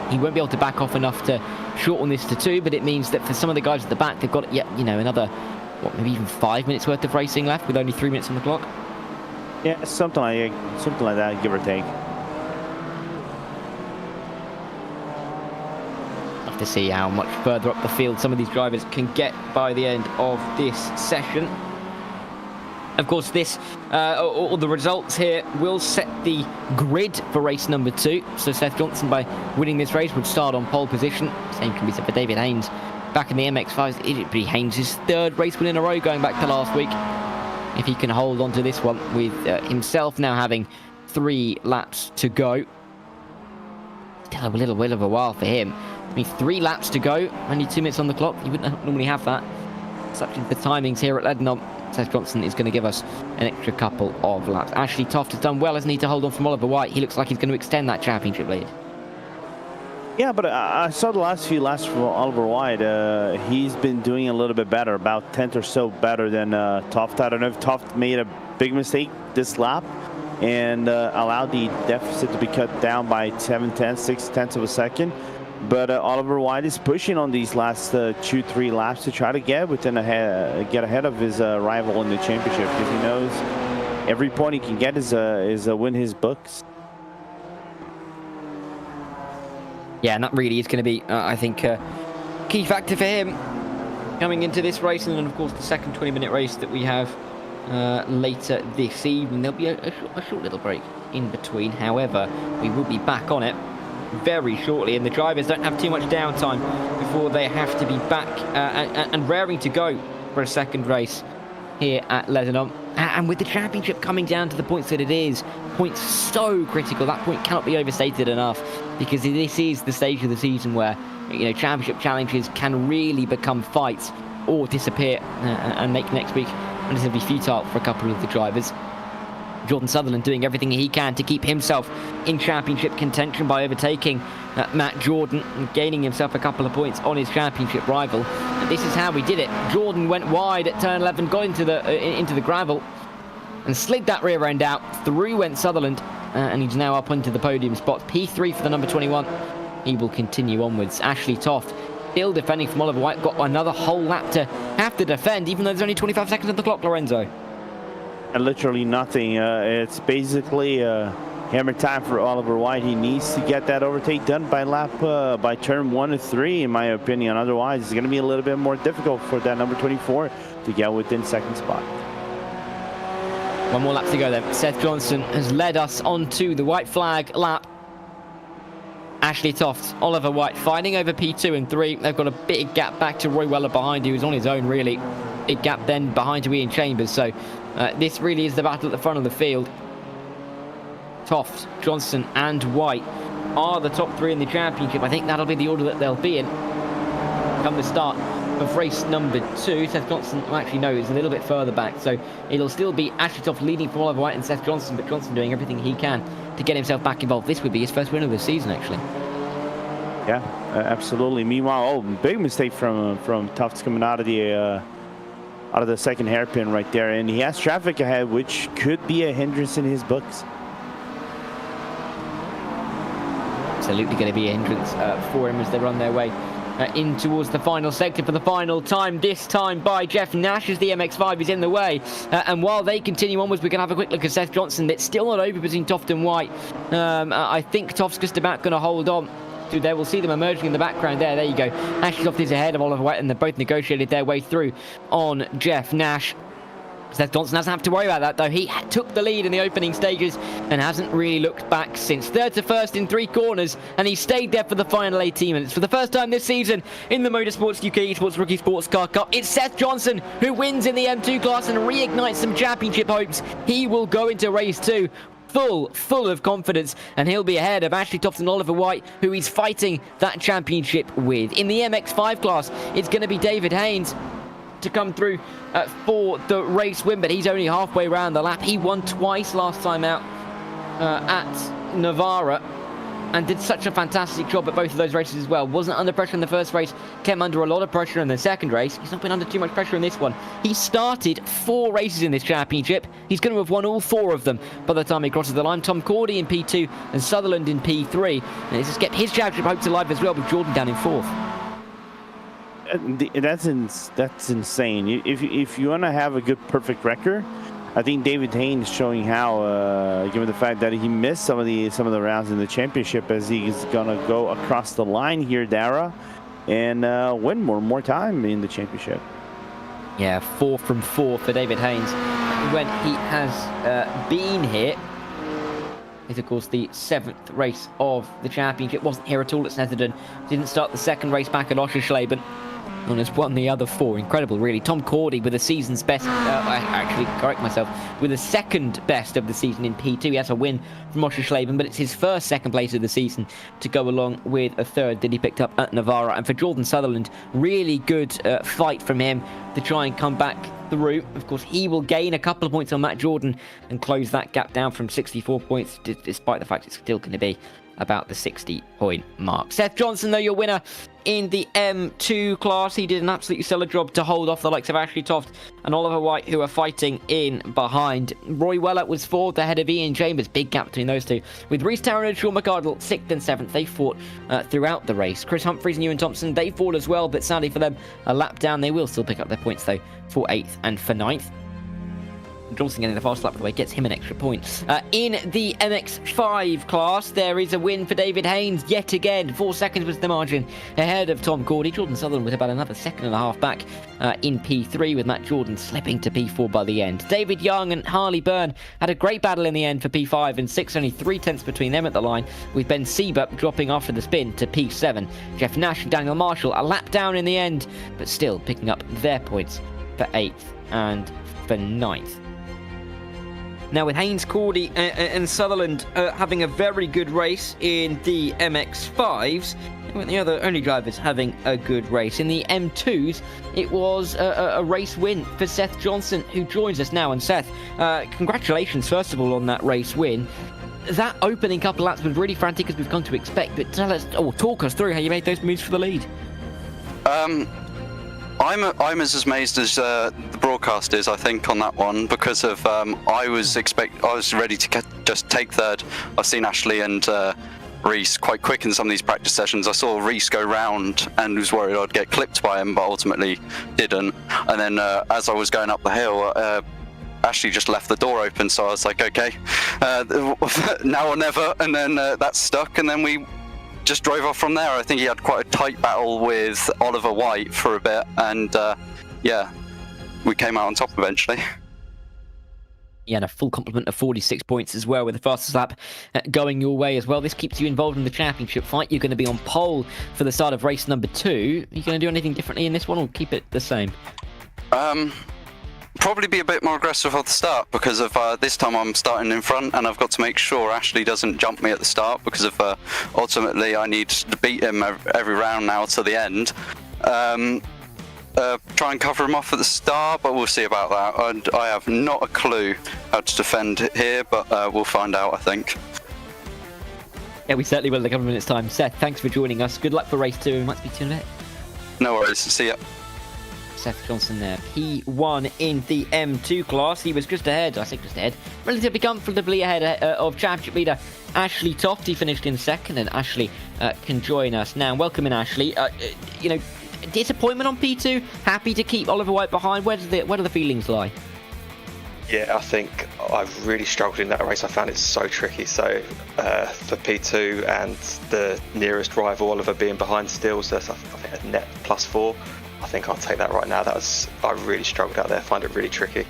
S3: He won't be able to back off enough to shorten this to 2, but it means that for some of the guys at the back, they've got another, maybe even 5 minutes worth of racing left with only 3 minutes on the clock.
S4: Yeah, something like that, give or take.
S3: Have to see how much further up the field some of these drivers can get by the end of this session. Of course, all the results here will set the grid for race number 2. So Seth Johnson, by winning this race, would start on pole position. Same can be said for David Haynes back in the MX-5s. It'd be Haynes' 3rd race win in a row going back to last week. If he can hold on to this one with himself now having 3 laps to go. Still a little bit of a while for him. I mean, 3 laps to go, only 2 minutes on the clock. You wouldn't normally have that. Such as the timings here at Lédenon. Seth Johnson is going to give us an extra couple of laps. Ashley Toft has done well, hasn't he, to hold on from Oliver White. He looks like he's going to extend that championship lead.
S4: Yeah, but I saw the last few laps from Oliver White. He's been doing a little bit better, about 10th or so better than Toft. I don't know if Toft made a big mistake this lap and allowed the deficit to be cut down by 6/10 of a second. But Oliver White is pushing on these last 2-3 laps to try to get ahead of his rival in the championship, because he knows every point he can get is a win his books.
S3: Yeah, and that really is going to be, I think, a key factor for him coming into this race. And then, of course, the second 20-minute race that we have later this evening. There'll be a short little break in between. However, we will be back on it very shortly, and the drivers don't have too much downtime before they have to be back and raring to go for a second race here at Lédenon. And with the championship coming down to the points that it is, points so critical, that point cannot be overstated enough, because this is the stage of the season where championship challenges can really become fights or disappear and make next week relatively futile for a couple of the drivers. Jordan Sutherland doing everything he can to keep himself in championship contention by overtaking Matt Jordan and gaining himself a couple of points on his championship rival. And this is how he did it. Jordan went wide at turn 11, got into the gravel and slid that rear end out. Through went Sutherland, and he's now up onto the podium spot. P3 for the number 21. He will continue onwards. Ashley Toft still defending from Oliver White. Got another whole lap to have to defend, even though there's only 25 seconds on the clock, Lorenzo.
S4: And literally nothing. It's basically hammer time for Oliver White. He needs to get that overtake done by turn 1 of 3, in my opinion. Otherwise, it's going to be a little bit more difficult for that number 24 to get within second spot.
S3: One more lap to go then. Seth Johnson has led us onto the white flag lap. Ashley Toft, Oliver White fighting over P2 and 3. They've got a big gap back to Roy Weller behind, who's on his own, really. Big gap then behind to Ian Chambers. So this really is the battle at the front of the field. Toft, Johnson and White are the top 3 in the championship. I think that'll be the order that they'll be in come the start of race number 2. Seth Johnson, actually no, is a little bit further back, so it'll still be Ashley Toft leading from Oliver White and Seth Johnson, but Johnson doing everything he can to get himself back involved. This would be his first win of the season, actually.
S4: Yeah, absolutely. Meanwhile, big mistake from Tufts coming out of the second hairpin right there, and he has traffic ahead, which could be a hindrance in his books.
S3: absolutely going to be a hindrance for him as they run their way in towards the final sector for the final time, this time by Jeff Nash as the MX-5 is in the way. And while they continue onwards, we're going to have a quick look at Seth Johnson. It's still not over between Toft and White. I think Toft's just about going to hold on. There, we'll see them emerging in the background there. There you go. Ashley Toft is ahead of Oliver White, and they've both negotiated their way through on Jeff Nash. Seth Johnson doesn't have to worry about that, though. He took the lead in the opening stages and hasn't really looked back since. Third to first in 3 corners, and he stayed there for the final 18 minutes. For the first time this season in the Motorsports UK Esports Rookie Sports Car Cup, it's Seth Johnson who wins in the M2 class and reignites some championship hopes. He will go into race 2 full of confidence, and he'll be ahead of Ashley Toft and Oliver White, who he's fighting that championship with. In the MX-5 class, it's going to be David Haynes to come through for the race win, but he's only halfway around the lap. He won twice last time out at Navarra and did such a fantastic job at both of those races as well. Wasn't under pressure in the first race, came under a lot of pressure in the second race. He's not been under too much pressure in this one. He started 4 races in this championship. He's going to have won all 4 of them by the time he crosses the line. Tom Cordy in P2 and Sutherland in P3. And this has kept his championship hopes alive as well, with Jordan down in 4th.
S4: That's insane. If you want to have a good perfect record, I think David Haynes showing how, given the fact that he missed some of the rounds in the championship, as he's gonna go across the line here, Dara, and win more time in the championship.
S3: Yeah, 4 from 4 for David Haynes when he has been here. It's of course the 7th race of the championship. Wasn't here at all at Lédenon. Didn't start the 2nd race back at Oschersleben, and has won the other 4. Incredible, really. Tom Cordy with a season's best. I actually correct myself, with the 2nd best of the season in P2. He has a win from Oschersleben, but it's his first 2nd place of the season to go along with a 3rd that he picked up at Navarra. And for Jordan Sutherland, really good fight from him to try and come back through. Of course, he will gain a couple of points on Matt Jordan and close that gap down from 64 points, despite the fact it's still going to be about the 60-point mark. Seth Johnson, though, your winner in the M2 class. He did an absolutely stellar job to hold off the likes of Ashley Toft and Oliver White, who are fighting in behind. Roy Weller was 4th ahead of Ian Chambers. Big gap between those two. With Reece Tarrant and Sean McArdle 6th and 7th. They fought throughout the race. Chris Humphries and Ewan Thompson, they fought as well, but sadly for them, a lap down. They will still pick up their points, though, for 8th and for 9th. Johnson getting the fast lap of the way gets him an extra point. In the MX-5 class, there is a win for David Haynes yet again. 4 seconds was the margin ahead of Tom Cordy. Jordan Sutherland with about another 2.5 back in P3, with Matt Jordan slipping to P4 by the end. David Young and Harley Byrne had a great battle in the end for P5 and 6, only 3/10 between them at the line, with Ben Sieber dropping after the spin to P7. Jeff Nash and Daniel Marshall a lap down in the end, but still picking up their points for 8th and for 9th. Now, with Haynes, Cordy and Sutherland having a very good race in the MX-5s, with the other only drivers having a good race. In the M2s, it was a race win for Seth Johnson, who joins us now. And Seth, congratulations, first of all, on that race win. That opening couple of laps was really frantic, as we've come to expect, but talk us through how you made those moves for the lead.
S5: I'm as amazed as the broadcast is, I think, on that one, because of I was ready to just take 3rd. I've seen Ashley and Reece quite quick in some of these practice sessions. I saw Reece go round and was worried I'd get clipped by him, but ultimately didn't. And then as I was going up the hill, Ashley just left the door open, so I was like, okay, now or never. And then that stuck, and then we just drove off from there. I think he had quite a tight battle with Oliver White for a bit, and yeah, we came out on top eventually.
S3: Yeah, and a full complement of 46 points as well, with the fastest lap going your way as well. This keeps you involved in the championship fight. You're going to be on pole for the start of race number 2. Are you going to do anything differently in this one, or keep it the same?
S5: Probably be a bit more aggressive at the start, because of this time I'm starting in front, and I've got to make sure Ashley doesn't jump me at the start, because of ultimately I need to beat him every round now to the end. Try and cover him off at the start, but we'll see about that. And I have not a clue how to defend here, but we'll find out, I think.
S3: Yeah, we certainly will in a couple of minutes' time. Seth, thanks for joining us. Good luck for race 2. We might speak to you in a bit.
S5: No worries. See ya.
S3: Seth Johnson there. P1 in the M2 class. He was just ahead, relatively comfortably ahead of championship leader Ashley Tofty finished in second, and Ashley can join us now. Welcome in, Ashley. Disappointment on P2. Happy to keep Oliver White behind. Where do the feelings lie?
S6: Yeah, I think I've really struggled in that race. I found it so tricky. So for P2 and the nearest rival, Oliver, being behind still, so that's, I think a net +4. I think I'll take that right now. I really struggled out there. I find it really tricky.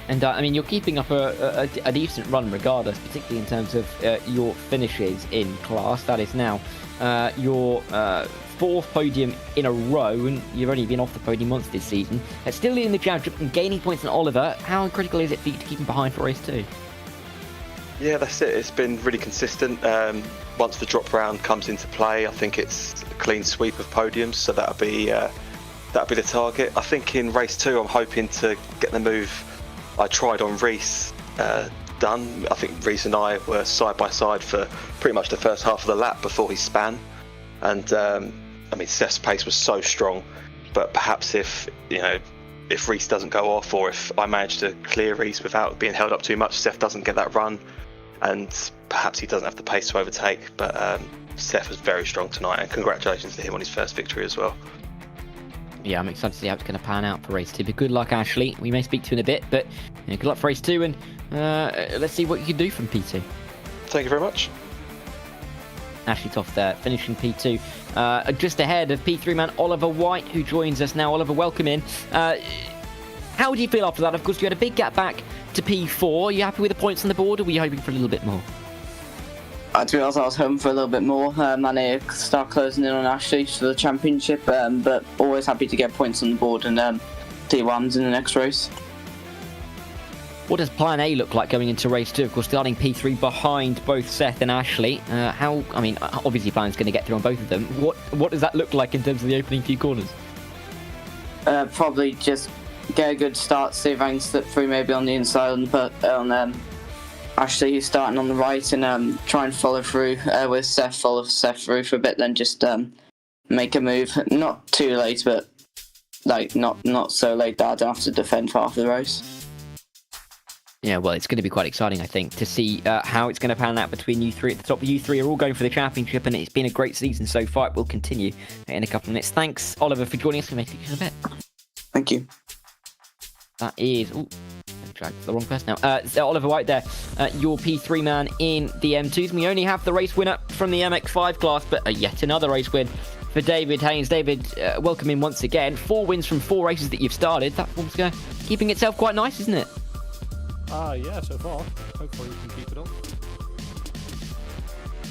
S3: And you're keeping up a decent run regardless, particularly in terms of your finishes in class. That is now your fourth podium in a row, and you've only been off the podium once this season. Still leading the championship and gaining points on Oliver. How critical is it for you to keep him behind for race 2?
S6: Yeah, that's it. It's been really consistent. Once the drop round comes into play, I think it's a clean sweep of podiums, so that'll be the target. I think in race 2, I'm hoping to get the move I tried on Reese done. I think Reese and I were side by side for pretty much the first half of the lap before he span, and Seth's pace was so strong, but perhaps if Reese doesn't go off, or if I manage to clear Reese without being held up too much, Seth doesn't get that run, and perhaps he doesn't have the pace to overtake. But Seth was very strong tonight, and congratulations to him on his first victory as well.
S3: Yeah, I'm excited to see how it's going to pan out for race 2. But good luck, Ashley. We may speak to you in a bit, but good luck for race 2, and let's see what you can do from P2.
S6: Thank you very much.
S3: Ashley Toft there, finishing P2. Just ahead of P3 man Oliver White, who joins us now. Oliver, welcome in. How do you feel after that? Of course, you had a big gap back to P4. Are you happy with the points on the board, or were you hoping for a little bit more?
S7: To be honest, I was hoping for a little bit more. I need to start closing in on Ashley for the championship, but always happy to get points on the board and T1s in the next race.
S3: What does plan A look like going into race 2? Of course, starting P3 behind both Seth and Ashley. Obviously plan's going to get through on both of them. What does that look like in terms of the opening few corners?
S7: Probably just get a good start, see if I can slip through maybe on the inside on Ashley, who's starting on the right, and try and follow through with Seth, follow Seth through for a bit, then just make a move. Not too late, but not so late that I don't have to defend for half the race.
S3: Yeah, well, it's going to be quite exciting, I think, to see how it's going to pan out between you three at the top. You three are all going for the championship, and it's been a great season so far. It will continue in a couple of minutes. Thanks, Oliver, for joining us. We'll make it in a bit.
S7: Thank you.
S3: That is... the wrong person now. Oliver White there, your P3 man in the M2s. We only have the race winner from the MX5 class, but yet another race win for David Haynes. David, welcome in once again. 4 wins from 4 races that you've started. That form's keeping itself quite nice, isn't it?
S8: Yeah, so far. Hopefully we can keep it up.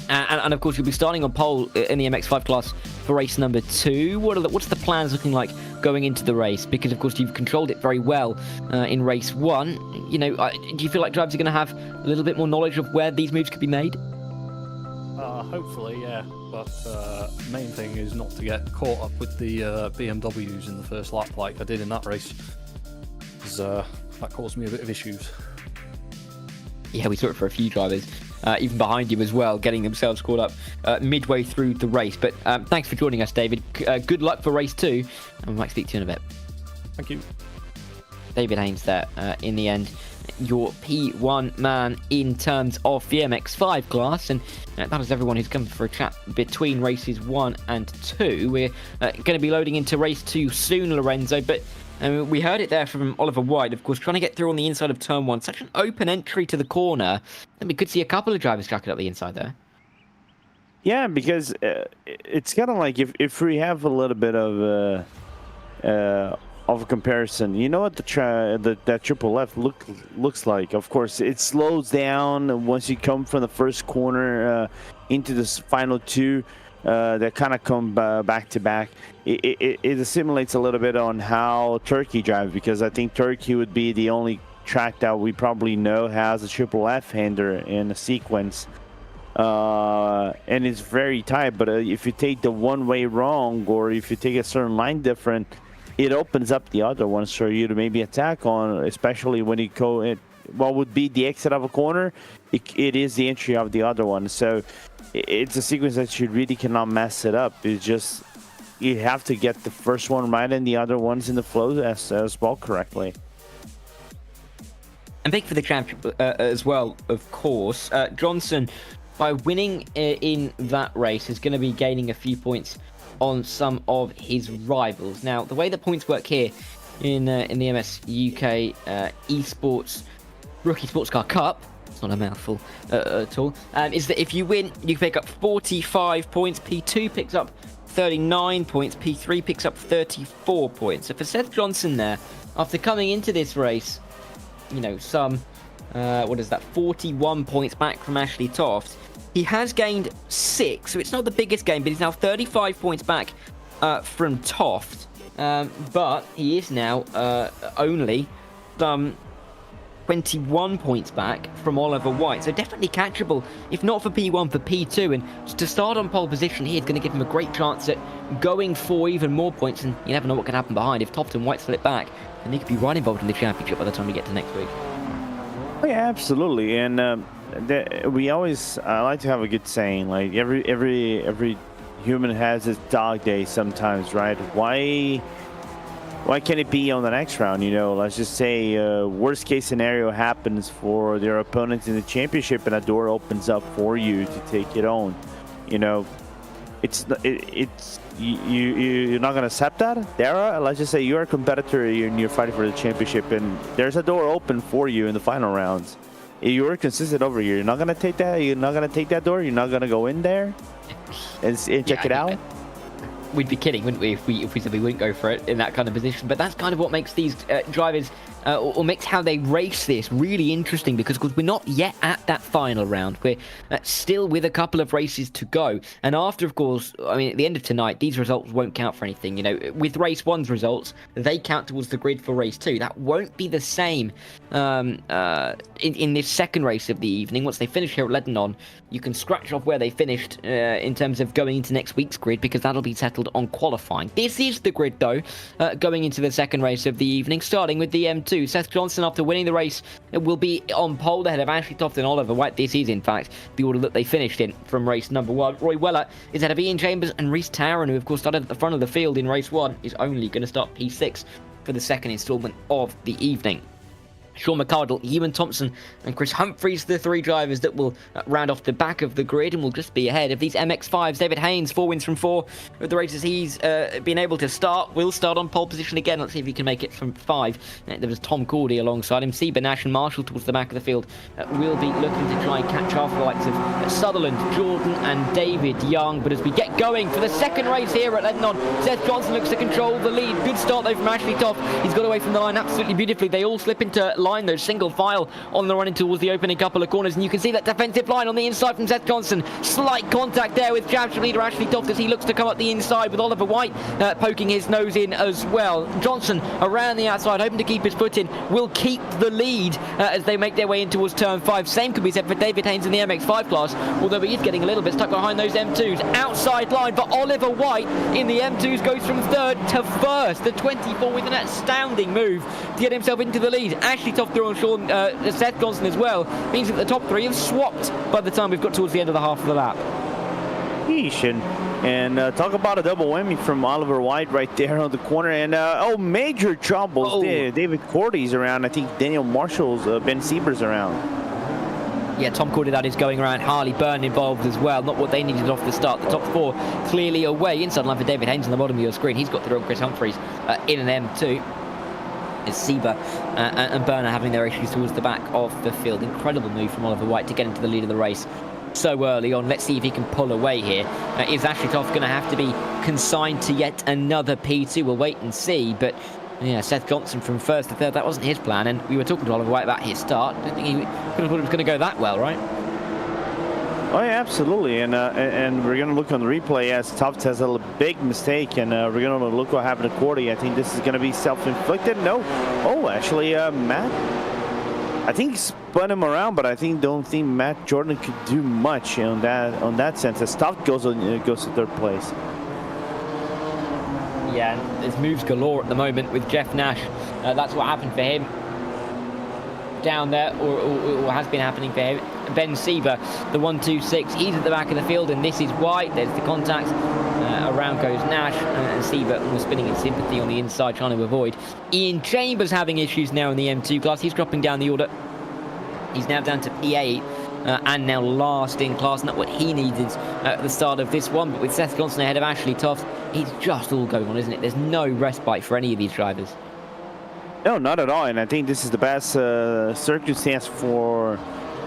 S3: And of course, you'll be starting on pole in the MX5 class for race number 2. What's the plans looking like going into the race? Because, of course, you've controlled it very well in race 1. Do you feel like drivers are going to have a little bit more knowledge of where these moves could be made?
S8: Hopefully, yeah. But main thing is not to get caught up with the BMWs in the first lap like I did in that race. Because that caused me a bit of issues.
S3: Yeah, we saw it for a few drivers. Even behind you as well, getting themselves caught up midway through the race. But thanks for joining us, David. Good luck for race 2, and we might speak to you in a bit.
S8: Thank you.
S3: David Haynes there, in the end, your P1 man in terms of the MX5 class. And that is everyone who's come for a chat between races 1 and 2. We're going to be loading into race 2 soon, Lorenzo, but we heard it there from Oliver White, of course, trying to get through on the inside of turn 1. Such an open entry to the corner. And we could see a couple of drivers jack it up the inside there.
S4: Yeah, because it's kind of like if we have a little bit of a comparison, you know what that triple left looks like. Of course, it slows down once you come from the first corner into the final 2. That kind of come back to back. It assimilates a little bit on how Turkey drives, because I think Turkey would be the only track that we probably know has a triple F-hander in a sequence. And it's very tight, but if you take the one way wrong, or if you take a certain line different, it opens up the other ones for you to maybe attack on, especially when you go in what would be the exit of a corner. It is the entry of the other one. So it's a sequence that you really cannot mess it up. It's just you have to get the first one right and the other ones in the flow as well correctly.
S3: and big for the championship as well, of course. Johnson, by winning in that race, is going to be gaining a few points on some of his rivals. Now, the way the points work here in the MS UK Esports Rookie Sportscar Cup, it's not a mouthful at all, is that if you win, you pick up 45 points. P2 picks up 39 points. P3 picks up 34 points. So for Seth Johnson there, after coming into this race, you know, some, 41 points back from Ashley Toft, he has gained 6, so it's not the biggest gain, but he's now 35 points back from Toft. But he is now only some 21 points back from Oliver White, so definitely catchable, if not for P1, for P2, and to start on pole position here is going to give him a great chance at going for even more points, and you never know what can happen behind. If Toft and White slip back, then he could be right involved in the championship by the time we get to next week.
S4: Oh yeah, absolutely, and we always like to have a good saying, like every human has his dog day sometimes, right? Why can't it be on the next round? You know, let's just say worst case scenario happens for their opponents in the championship and a door opens up for you to take it on. You know, you're not gonna accept that. Dara, let's just say you're a competitor and you're fighting for the championship and there's a door open for you in the final rounds. You're consistent over here. You're not gonna take that. You're not gonna take that door. You're not gonna go in there and check it out.
S3: We'd be kidding, wouldn't we, if we said we wouldn't go for it in that kind of position. But that's kind of what makes these drivers, or makes how they race this really interesting, because we're not yet at that final round. We're still with a couple of races to go. And after, of course, I mean, at the end of tonight, these results won't count for anything. You know, with race 1's results, they count towards the grid for race 2. That won't be the same in this second race of the evening. Once they finish here at Lédenon, you can scratch off where they finished in terms of going into next week's grid, because that'll be settled on qualifying. This is the grid, though, going into the second race of the evening, starting with the M2. Seth Johnson, after winning the race, will be on pole ahead of Ashley Toft and Oliver White. This is, in fact, the order that they finished in from race number 1. Roy Weller is ahead of Ian Chambers and Rhys Taron, who, of course, started at the front of the field in race 1, is only going to start P6 for the second instalment of the evening. Sean McCardle, Ewan Thompson and Chris Humphreys, the 3 drivers that will round off the back of the grid and will just be ahead of these MX-5s. David Haynes, 4 wins from 4 of the races he's been able to start. Will start on pole position again. Let's see if he can make it from 5. There was Tom Cordy alongside him. Seba, Nash and Marshall towards the back of the field will be looking to try and catch off the likes of Sutherland, Jordan and David Young. But as we get going for the second race here at Lédenon, Seth Johnson looks to control the lead. Good start though from Ashley Toft. He's got away from the line absolutely beautifully. They all slip into line, those single file on the run in towards the opening couple of corners, and you can see that defensive line on the inside from Seth Johnson. Slight contact there with championship leader Ashley Toft as he looks to come up the inside, with Oliver White poking his nose in as well. Johnson around the outside, hoping to keep his foot in, will keep the lead as they make their way in towards turn 5. Same could be said for David Haynes in the MX-5 class, although he is getting a little bit stuck behind those M2s. Outside line for Oliver White in the M2s goes from 3rd to 1st. The 24 with an astounding move to get himself into the lead. Ashley Toft through on Sean Seth Johnson as well, means that the top 3 have swapped by the time we've got towards the end of the half of the lap.
S4: Yeesh, and talk about a double whammy from Oliver White right there on the corner, and major troubles. David Cordy's around. I think Daniel Marshall's, Ben Sieber's around.
S3: Yeah, Tom Cordy, that is going around. Harley Byrne involved as well. Not what they needed off the start. The top 4 clearly away. Inside line for David Haynes on the bottom of your screen. He's got through on Chris Humphreys in an M2. Is Seba and Berner having their issues towards the back of the field. Incredible move from Oliver White to get into the lead of the race so early on. Let's see if he can pull away here. Is Ashley Toft going to have to be consigned to yet another P2? We'll wait and see, but yeah, Seth Johnson from 1st to 3rd, that wasn't his plan, and we were talking to Oliver White about his start. I don't think he could have thought it was going to go that well, right?
S4: Oh yeah, absolutely, and we're gonna look on the replay as Toft has a big mistake, and we're gonna look what happened to Cordy. I think this is gonna be self-inflicted. No, actually, Matt, I think he spun him around, but I don't think Matt Jordan could do much on that sense. As Toft goes to 3rd place.
S3: Yeah, and there's moves galore at the moment with Jeff Nash. That's what happened for him down there, or has been happening for him. Ben Sieber, the 126, he's at the back of the field, and this is White. There's the contact. Around goes Nash, and Sieber almost spinning in sympathy on the inside, trying to avoid. Ian Chambers having issues now in the M2 class. He's dropping down the order He's now down to P8 and now last in class. Not what he needed at the start of this one, but with Seth Johnson ahead of Ashley Toft, it's just all going on, isn't it? There's no respite for any of these drivers.
S4: No, not at all. And I think this is the best circumstance for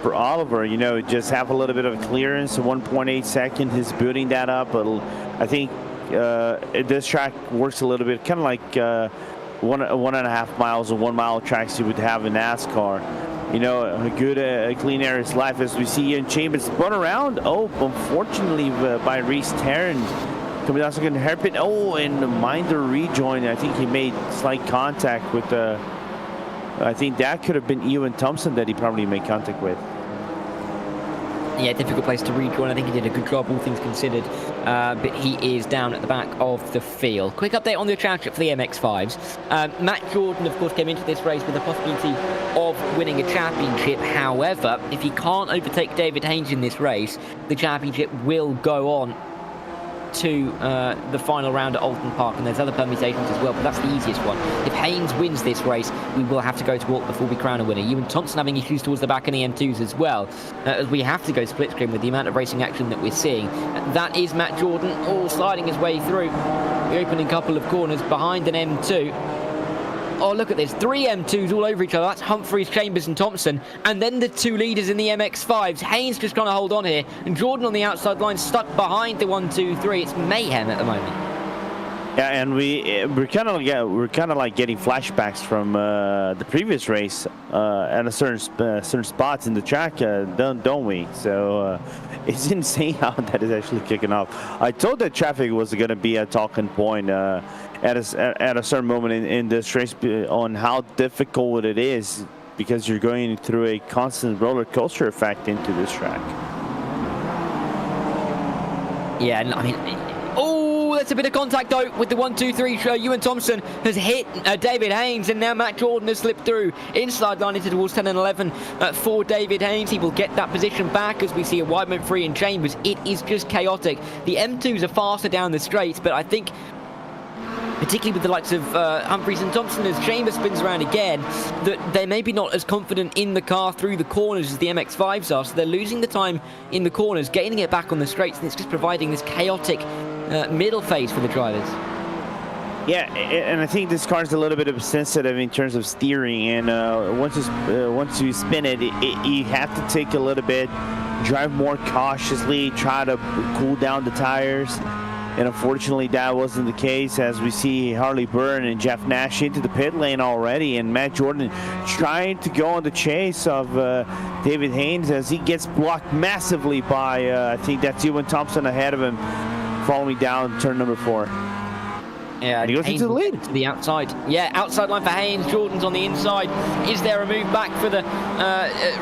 S4: Oliver. You know, just have a little bit of clearance, 1.8 seconds. He's building that up. I think this track works a little bit kind of like 1.5 miles or 1 mile tracks you would have in NASCAR. You know, a good clean air is life, as we see here in Chambers. Spun around. Oh, unfortunately by Reese Tarrant. Coming down second hairpin. Oh, and the Minder rejoin. I think he made slight contact with I think that could have been Ewan Thompson that he probably made contact with.
S3: Yeah, difficult place to rejoin. I think he did a good job, all things considered. But he is down at the back of the field. Quick update on the championship for the MX-5s. Matt Jordan, of course, came into this race with the possibility of winning a championship. However, if he can't overtake David Haynes in this race, the championship will go on to the final round at Alton Park, and there's other permutations as well, but that's the easiest one. If Haynes wins this race, we will have to go to walk before we crown a winner. Ewan Thompson having issues towards the back in the M2s as well, as we have to go split screen with the amount of racing action that we're seeing. That is Matt Jordan, all sliding his way through the opening couple of corners behind an M2. Oh, look at this. 3 M2s all over each other. That's Humphreys, Chambers and Thompson. And then the 2 leaders in the MX-5s. Haynes just trying to hold on here. And Jordan on the outside line stuck behind the 1, 2, 3. It's mayhem at the moment.
S4: Yeah, and we're kind of like getting flashbacks from the previous race at a certain spots in the track, don't we? So it's insane how that is actually kicking off. I told that traffic was going to be a talking point at a certain moment in this race on how difficult it is, because you're going through a constant roller coaster effect into this track.
S3: Yeah, I mean, oh, that's a bit of contact though with the 1, 2, 3. Ewan Thompson has hit David Haynes, and now Matt Jordan has slipped through inside line into towards 10 and 11 for David Haynes. He will get that position back as we see a Wideman free in Chambers. It is just chaotic. The M2s are faster down the straight, but I think particularly with the likes of Humphreys and Thompson, as Chambers spins around again, that they're maybe not as confident in the car through the corners as the MX-5s are, so they're losing the time in the corners, gaining it back on the straights, and it's just providing this chaotic middle phase for the drivers.
S4: Yeah, and I think this car is a little bit sensitive in terms of steering, and once you spin it, you have to take a little bit, drive more cautiously, try to cool down the tires. And unfortunately, that wasn't the case, as we see Harley Byrne and Jeff Nash into the pit lane already, and Matt Jordan trying to go on the chase of David Haynes as he gets blocked massively by, I think that's Ewan Thompson ahead of him, following down turn number 4.
S3: Yeah,
S4: and he goes
S3: Haynes
S4: into the lead.
S3: To the outside. Yeah, outside line for Haynes. Jordan's on the inside. Is there a move back for the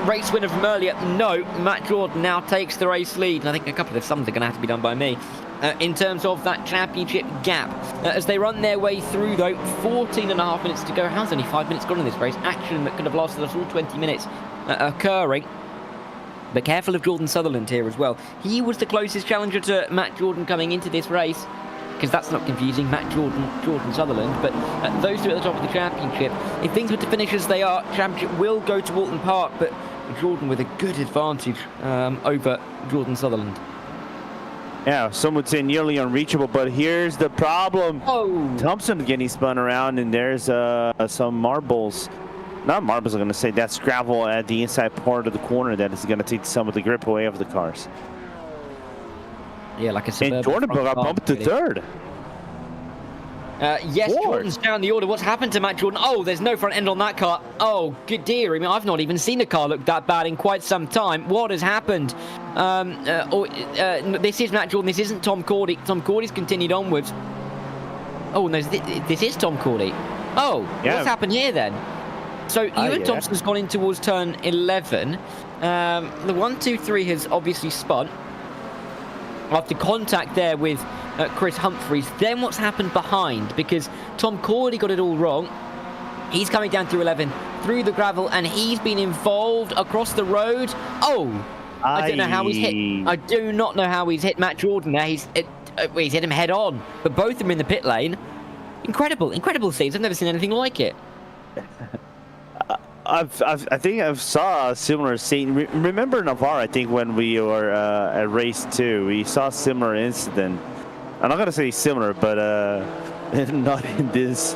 S3: race winner from earlier? No. Matt Jordan now takes the race lead. And I think a couple of sums are going to have to be done by me in terms of that championship gap. As they run their way through, though, 14.5 minutes to go. How's only 5 minutes gone in this race? Action that could have lasted us all 20 minutes occurring. But careful of Jordan Sutherland here as well. He was the closest challenger to Matt Jordan coming into this race, because that's not confusing, Matt Jordan Sutherland, but those two at the top of the championship. If things were to finish as they are, championship will go to Alton Park, but Jordan with a good advantage over Jordan Sutherland.
S4: Yeah, some would say nearly unreachable, but here's the problem.
S3: Oh,
S4: Thompson getting spun around, and there's some marbles. Not marbles, I'm going to say. That's gravel at the inside part of the corner that is going to take some of the grip away of the cars.
S3: Yeah, like a suburban.
S4: And Jordan got bumped to third.
S3: Yes, Jordan's down the order. What's happened to Matt Jordan? Oh, there's no front end on that car. Oh, good dear. I mean, I've not even seen a car look that bad in quite some time. What has happened? This is Matt Jordan. This isn't Tom Cordy. Tom Cordy's continued onwards. Oh, no, this is Tom Cordy. Oh, yeah. What's happened here then? So Ewan Thompson's gone in towards turn 11. The 1, 2, 3 has obviously spun after contact there with Chris Humphreys. Then what's happened behind? Because Tom Cordy got it all wrong. He's coming down through 11, through the gravel, and he's been involved across the road. Oh, I don't know how he's hit. I do not know how he's hit Matt Jordan there. He's hit him head on, but both of them in the pit lane. Incredible scenes. I've never seen anything like it.
S4: I think I've saw a similar scene. Remember Navarre? I think when we were at race 2, we saw a similar incident. I'm not gonna say similar, but not in this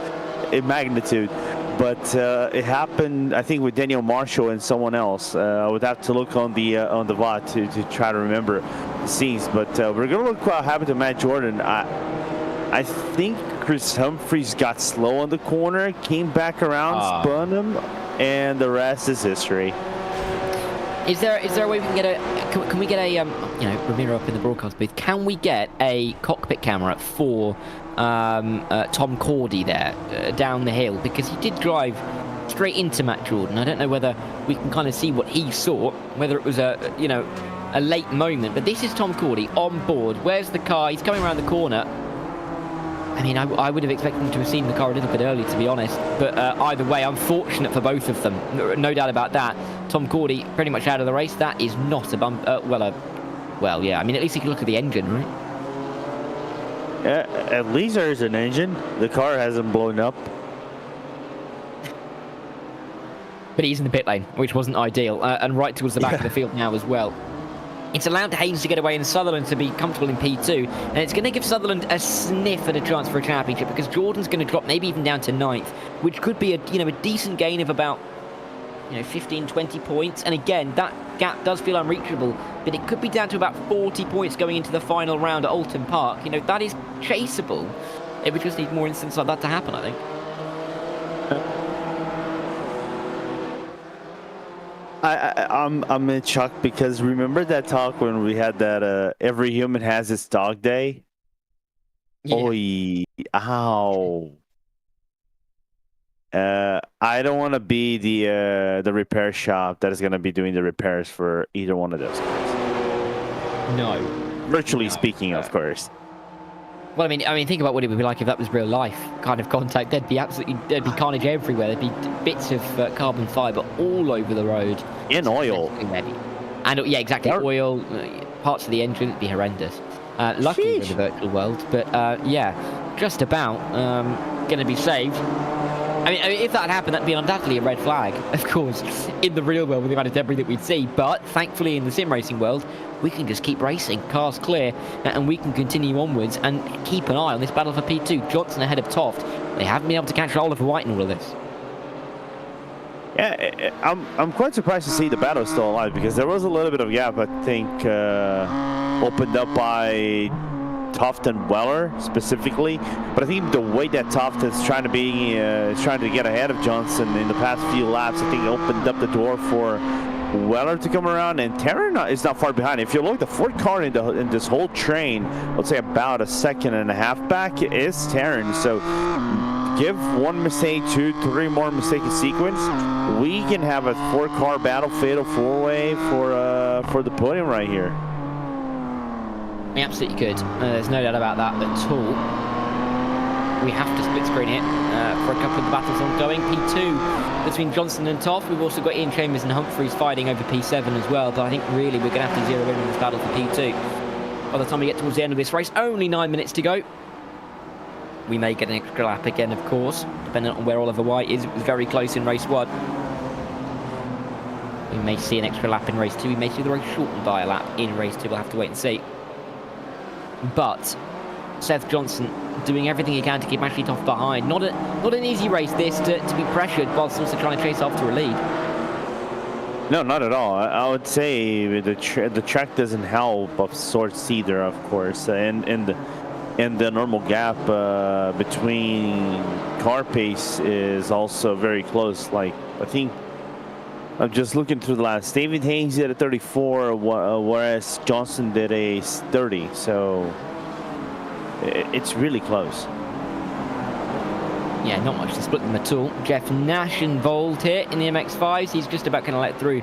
S4: magnitude. But it happened, I think, with Daniel Marshall and someone else. I would have to look on the VOD to try to remember the scenes. But we're gonna look what happened to Matt Jordan. I think Chris Humphries got slow on the corner, came back around, spun him, and the rest is history.
S3: Is there a way we can get can we get a Ramiro up in the broadcast booth? Can we get a cockpit camera for Tom Cordy there down the hill, because he did drive straight into Matt Jordan. I don't know whether we can kind of see what he saw, whether it was a late moment, but this is Tom Cordy on board. Where's the car? He's coming around the corner. I mean, I would have expected him to have seen the car a little bit early, to be honest. But either way, unfortunate for both of them. No doubt about that. Tom Cordy pretty much out of the race. That is not a bump. Well, yeah. I mean, at least you can look at the engine, right?
S4: At least there's an engine. The car hasn't blown up.
S3: But he's in the pit lane, which wasn't ideal. And right towards the back of the field now as well. It's allowed Haynes to get away and Sutherland to be comfortable in P2, and it's going to give Sutherland a sniff at a chance for a championship, because Jordan's going to drop maybe even down to 9th, which could be a decent gain of about 15, 20 points. And again, that gap does feel unreachable, but it could be down to about 40 points going into the final round at Alton Park. That is chaseable. It would just need more instances like that to happen, I think.
S4: I'm in shock, because remember that talk when we had that every human has its dog day?
S3: Yeah.
S4: Oy, ow. I don't want to be the repair shop that is going to be doing the repairs for either one of those guys.
S3: No.
S4: Virtually speaking, of course.
S3: Well, I mean, think about what it would be like if that was real life kind of contact. There'd be carnage everywhere. There'd be bits of carbon fiber all over the road.
S4: In oil.
S3: And yeah, exactly. Oil, parts of the engine would be horrendous. Luckily in the virtual world, but yeah, just about going to be saved. I mean, if that had happened, that'd be undoubtedly a red flag, of course, in the real world with the amount of debris that we'd see. But thankfully, in the sim racing world, we can just keep racing, cars clear, and we can continue onwards and keep an eye on this battle for P2. Johnson ahead of Toft. They haven't been able to catch Oliver White in all of this.
S4: Yeah, I'm quite surprised to see the battle still alive, because there was a little bit of gap, I think, opened up by Toft and Weller specifically, but I think the way that Toft is trying to get ahead of Johnson in the past few laps, I think opened up the door for Weller to come around, and Taryn is not far behind. If you look, the fourth car in this whole train, let's say about a second and a half back, is Taryn. So give one mistake, 2, 3 more mistakes in sequence, we can have a 4-car battle, fatal 4-way for the podium right here.
S3: We absolutely could. There's no doubt about that at all. We have to split screen it for a couple of the battles ongoing. P2 between Johnson and Toft. We've also got Ian Chambers and Humphries fighting over P7 as well. But I think really we're going to have to zero in on this battle for P2. By the time we get towards the end of this race, only 9 minutes to go. We may get an extra lap again, of course, depending on where Oliver White is. It was very close in race 1. We may see an extra lap in race 2. We may see the race shortened by a lap in race 2. We'll have to wait and see. But Seth Johnson doing everything he can to keep Ashley Toft behind. Not an easy race this to be pressured whilst also trying to chase after a lead.
S4: No, not at all. I would say the track doesn't help of sorts either, of course, and the normal gap between car pace is also very close. Like, I think I'm just looking through the last. David Haynes did a 34, whereas Johnson did a 30. So it's really close.
S3: Yeah, not much to split them at all. Jeff Nash involved here in the MX-5s. He's just about going to let through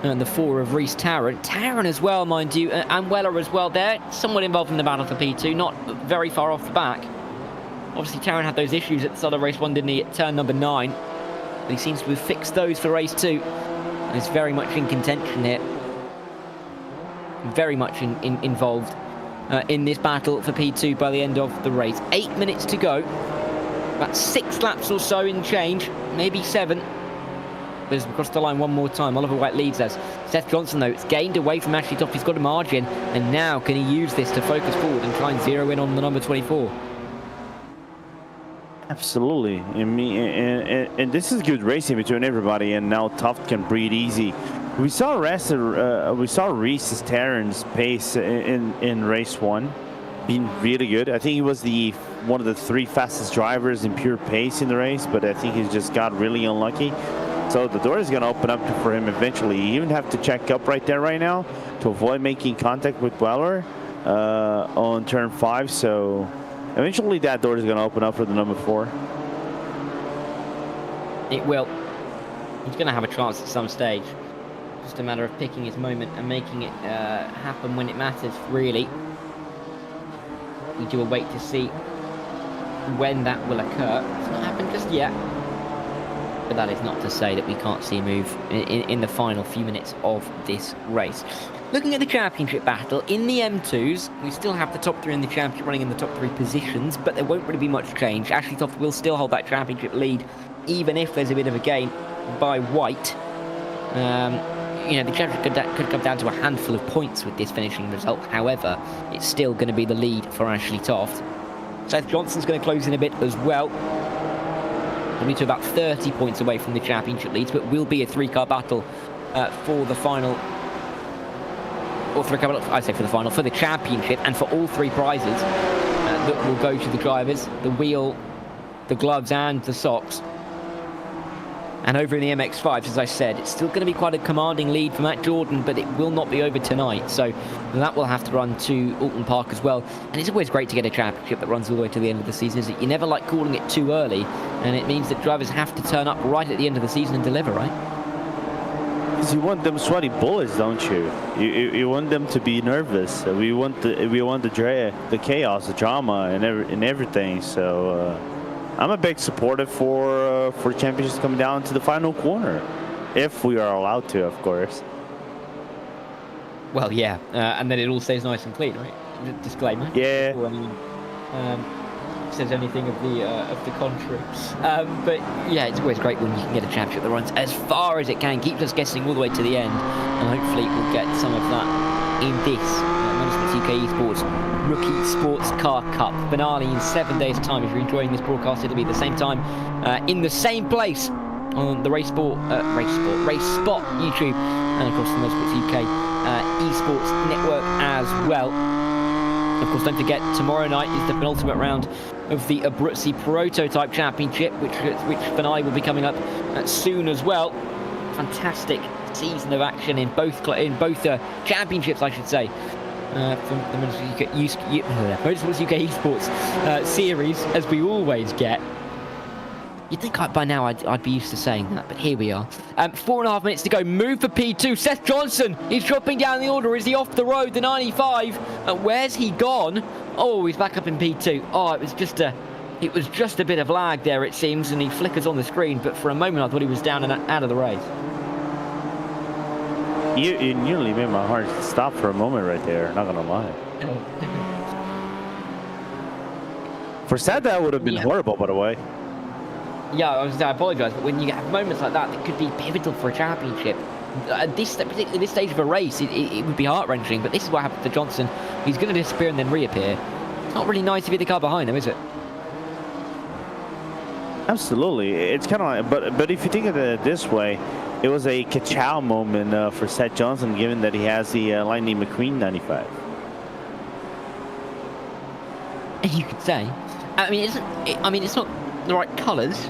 S3: the 4 of Reese Tarrant. Tarrant as well, mind you, and Weller as well. They're somewhat involved in the battle for P2, not very far off the back. Obviously, Tarrant had those issues at the start of race 1, didn't he, at turn number 9. But he seems to have fixed those for race 2. And is very much in contention here. Very much involved in this battle for P2 by the end of the race. 8 minutes to go. About 6 laps or so in change, maybe 7. There's across the line one more time. Oliver White leads us. Seth Johnson, though, it's gained away from Ashley Toft. He's got a margin. And now can he use this to focus forward and try and zero in on the number 24?
S4: Absolutely. I mean, and this is good racing between everybody, and now Toft can breathe easy. We saw Reese's Terran's pace in race 1 being really good. I think he was one of the 3 fastest drivers in pure pace in the race, but I think he's just got really unlucky. So the door is going to open up for him eventually. You even have to check up right there right now to avoid making contact with Weller on turn 5. So eventually that door is going to open up for the number 4.
S3: It will. He's going to have a chance at some stage. Just a matter of picking his moment and making it happen when it matters, really. We do await to see when that will occur. It's not happened just yet. But that is not to say that we can't see a move in the final few minutes of this race. Looking at the championship battle, in the M2s, we still have the top 3 in the championship running in the top 3 positions, but there won't really be much change. Ashley Toft will still hold that championship lead, even if there's a bit of a gain by White. You know, the championship could come down to a handful of points with this finishing result. However, it's still going to be the lead for Ashley Toft. Seth Johnson's going to close in a bit as well. He'll be to about 30 points away from the championship leads, but will be a 3-car battle for the final. Or 3-car battle, I say for the final, for the championship, and for all 3 prizes that will go to the drivers: the wheel, the gloves, and the socks. And over in the MX-5s, as I said, it's still going to be quite a commanding lead for Matt Jordan, but it will not be over tonight. So that will have to run to Alton Park as well. And it's always great to get a championship that runs all the way to the end of the season, is it? You never like calling it too early, and it means that drivers have to turn up right at the end of the season and deliver, right?
S4: Because you want them sweaty bullets, don't you? You want them to be nervous. We want the chaos, the drama, and everything. So. I'm a big supporter for championships coming down to the final corner, if we are allowed to, of course.
S3: Well, yeah, and then it all stays nice and clean, right? Disclaimer.
S4: Yeah.
S3: Before anyone says anything of the contrary. But yeah, it's always great when you can get a championship that runs as far as it can, keeps us guessing all the way to the end, and hopefully we'll get some of that in this Motorsport UK Esports Rookie Sports Car Cup finale in 7 days' time. If you're enjoying this broadcast, it'll be the same time in the same place on the RaceSpot YouTube, and of course the Motorsport UK Esports Network as well. Of course, don't forget, tomorrow night is the penultimate round of the Abruzzi Prototype Championship, which finale will be coming up soon as well. Fantastic season of action in both championships, I should say. From the Motorsport UK Esports series, as we always get. You'd think by now I'd be used to saying that, but here we are. 4.5 minutes to go. Move for P2. Seth Johnson is dropping down the order. Is he off the road? The 95. Where's he gone? Oh, he's back up in P2. Oh, it was just a bit of lag there, it seems, and he flickers on the screen. But for a moment, I thought he was down and out of the race.
S4: You nearly made my heart stop for a moment right there, not gonna lie. For Seth, that would have been horrible, by the way.
S3: Yeah, I apologise, but when you have moments like that could be pivotal for a championship, particularly this stage of a race, it would be heart-wrenching. But this is what happened to Johnson. He's going to disappear and then reappear. It's not really nice to be the car behind him, is it?
S4: Absolutely. It's kind of like, but if you think of it this way, it was a ka-chow moment for Seth Johnson, given that he has the Lightning McQueen 95.
S3: You could say. I mean, it's not the right colours.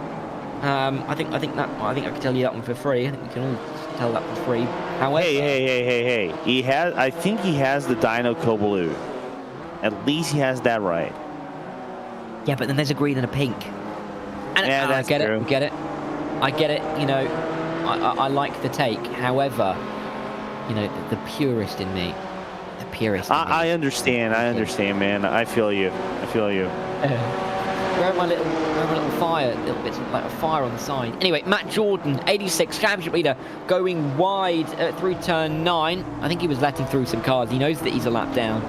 S3: I think I can tell you that one for free. I think we can all tell that for free. However,
S4: hey. I think he has the Dyno Blue. At least he has that right.
S3: Yeah, but then there's a green and a pink. And
S4: yeah, that's true.
S3: I get it. You know, I like the take. However, you know, the purist in me. I
S4: understand, man. I feel you.
S3: Where are my little fire? Little bits like a fire on the side. Anyway, Matt Jordan, 86, championship leader, going wide through turn 9. I think he was letting through some cars. He knows that he's a lap down,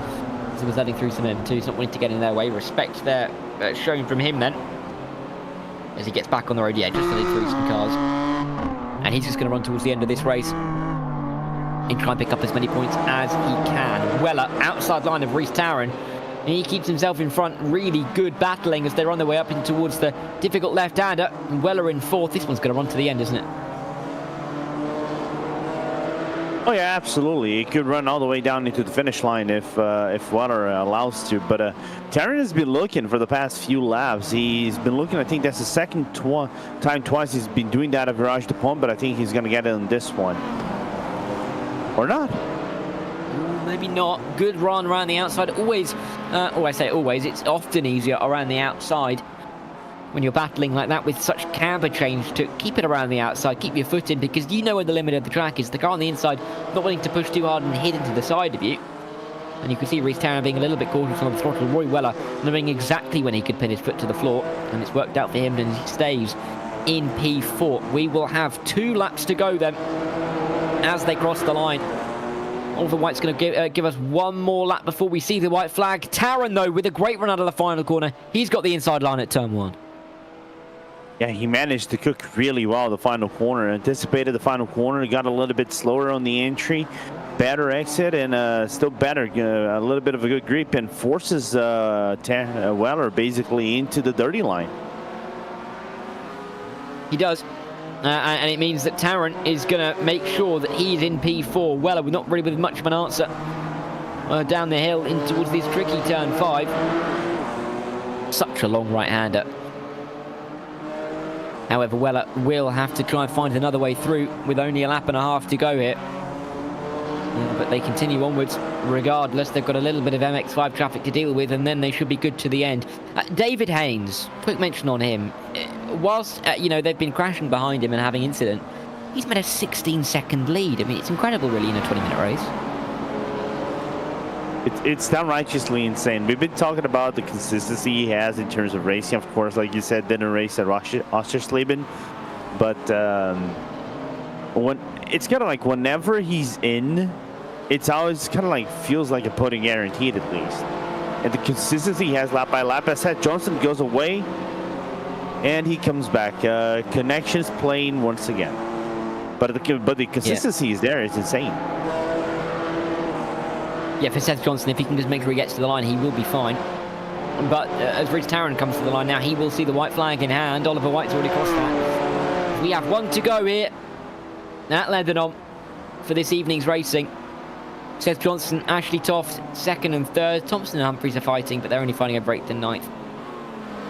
S3: so he was letting through some M2s, not wanting to get in their way. Respect there shown from him then, as he gets back on the road. Yeah, just letting through some cars. And he's just going to run towards the end of this race and try and pick up as many points as he can. Weller, outside line of Reece Taryn. And he keeps himself in front. Really good battling as they're on their way up in towards the difficult left-hander. Weller in fourth. This one's going to run to the end, isn't it?
S4: Oh yeah, absolutely. He could run all the way down into the finish line if Weller allows to. But Taryn has been looking for the past few laps. He's been looking. I think that's the second time twice he's been doing that at Virage de Pont. But I think he's going to get it on this one, or not.
S3: Maybe not. Good run around the outside. Always, or I say always. It's often easier around the outside when you're battling like that with such camber change, to keep it around the outside, keep your foot in, because you know where the limit of the track is. The car on the inside not wanting to push too hard and hit into the side of you. And you can see Reece Taryn being a little bit cautious on the throttle. Roy Weller knowing exactly when he could pin his foot to the floor, and it's worked out for him, and he stays in P4. We will have 2 laps to go then as they cross the line. Oliver White's going to give us one more lap before we see the white flag. Taryn, though, with a great run out of the final corner. He's got the inside line at turn 1.
S4: Yeah, he managed to cook really well the final corner. Anticipated the final corner, got a little bit slower on the entry, better exit, and still better, a little bit of a good grip, and forces Weller basically into the dirty line.
S3: He does. And it means that Taryn is going to make sure that he's in P4. Weller not really with much of an answer down the hill in towards this tricky turn 5. Such a long right-hander. However, Weller will have to try and find another way through with only a lap and a half to go here. But they continue onwards regardless. They've got a little bit of MX5 traffic to deal with, and then they should be good to the end. David Haynes, quick mention on him. Whilst, you know, they've been crashing behind him and having incident, he's made a 16-second lead. I mean, it's incredible, really, in a 20-minute race.
S4: It's downrightly insane. We've been talking about the consistency he has in terms of racing. Of course, like you said, didn't race at Oschersleben. But when it's kind of like whenever he's in, it's always kind of like feels like a podium guaranteed at least. And the consistency he has lap by lap. As said, Johnson goes away, and he comes back. Connections playing once again. But the consistency is there. It's insane.
S3: Yeah, for Seth Johnson, if he can just make sure he gets to the line, he will be fine. But as Reece Taryn comes to the line now, he will see the white flag in hand. Oliver White's already crossed that. We have 1 to go here at Lédenon for this evening's racing. Seth Johnson, Ashley Toft, 2nd and 3rd. Thompson and Humphries are fighting, but they're only fighting over 8th and 9th.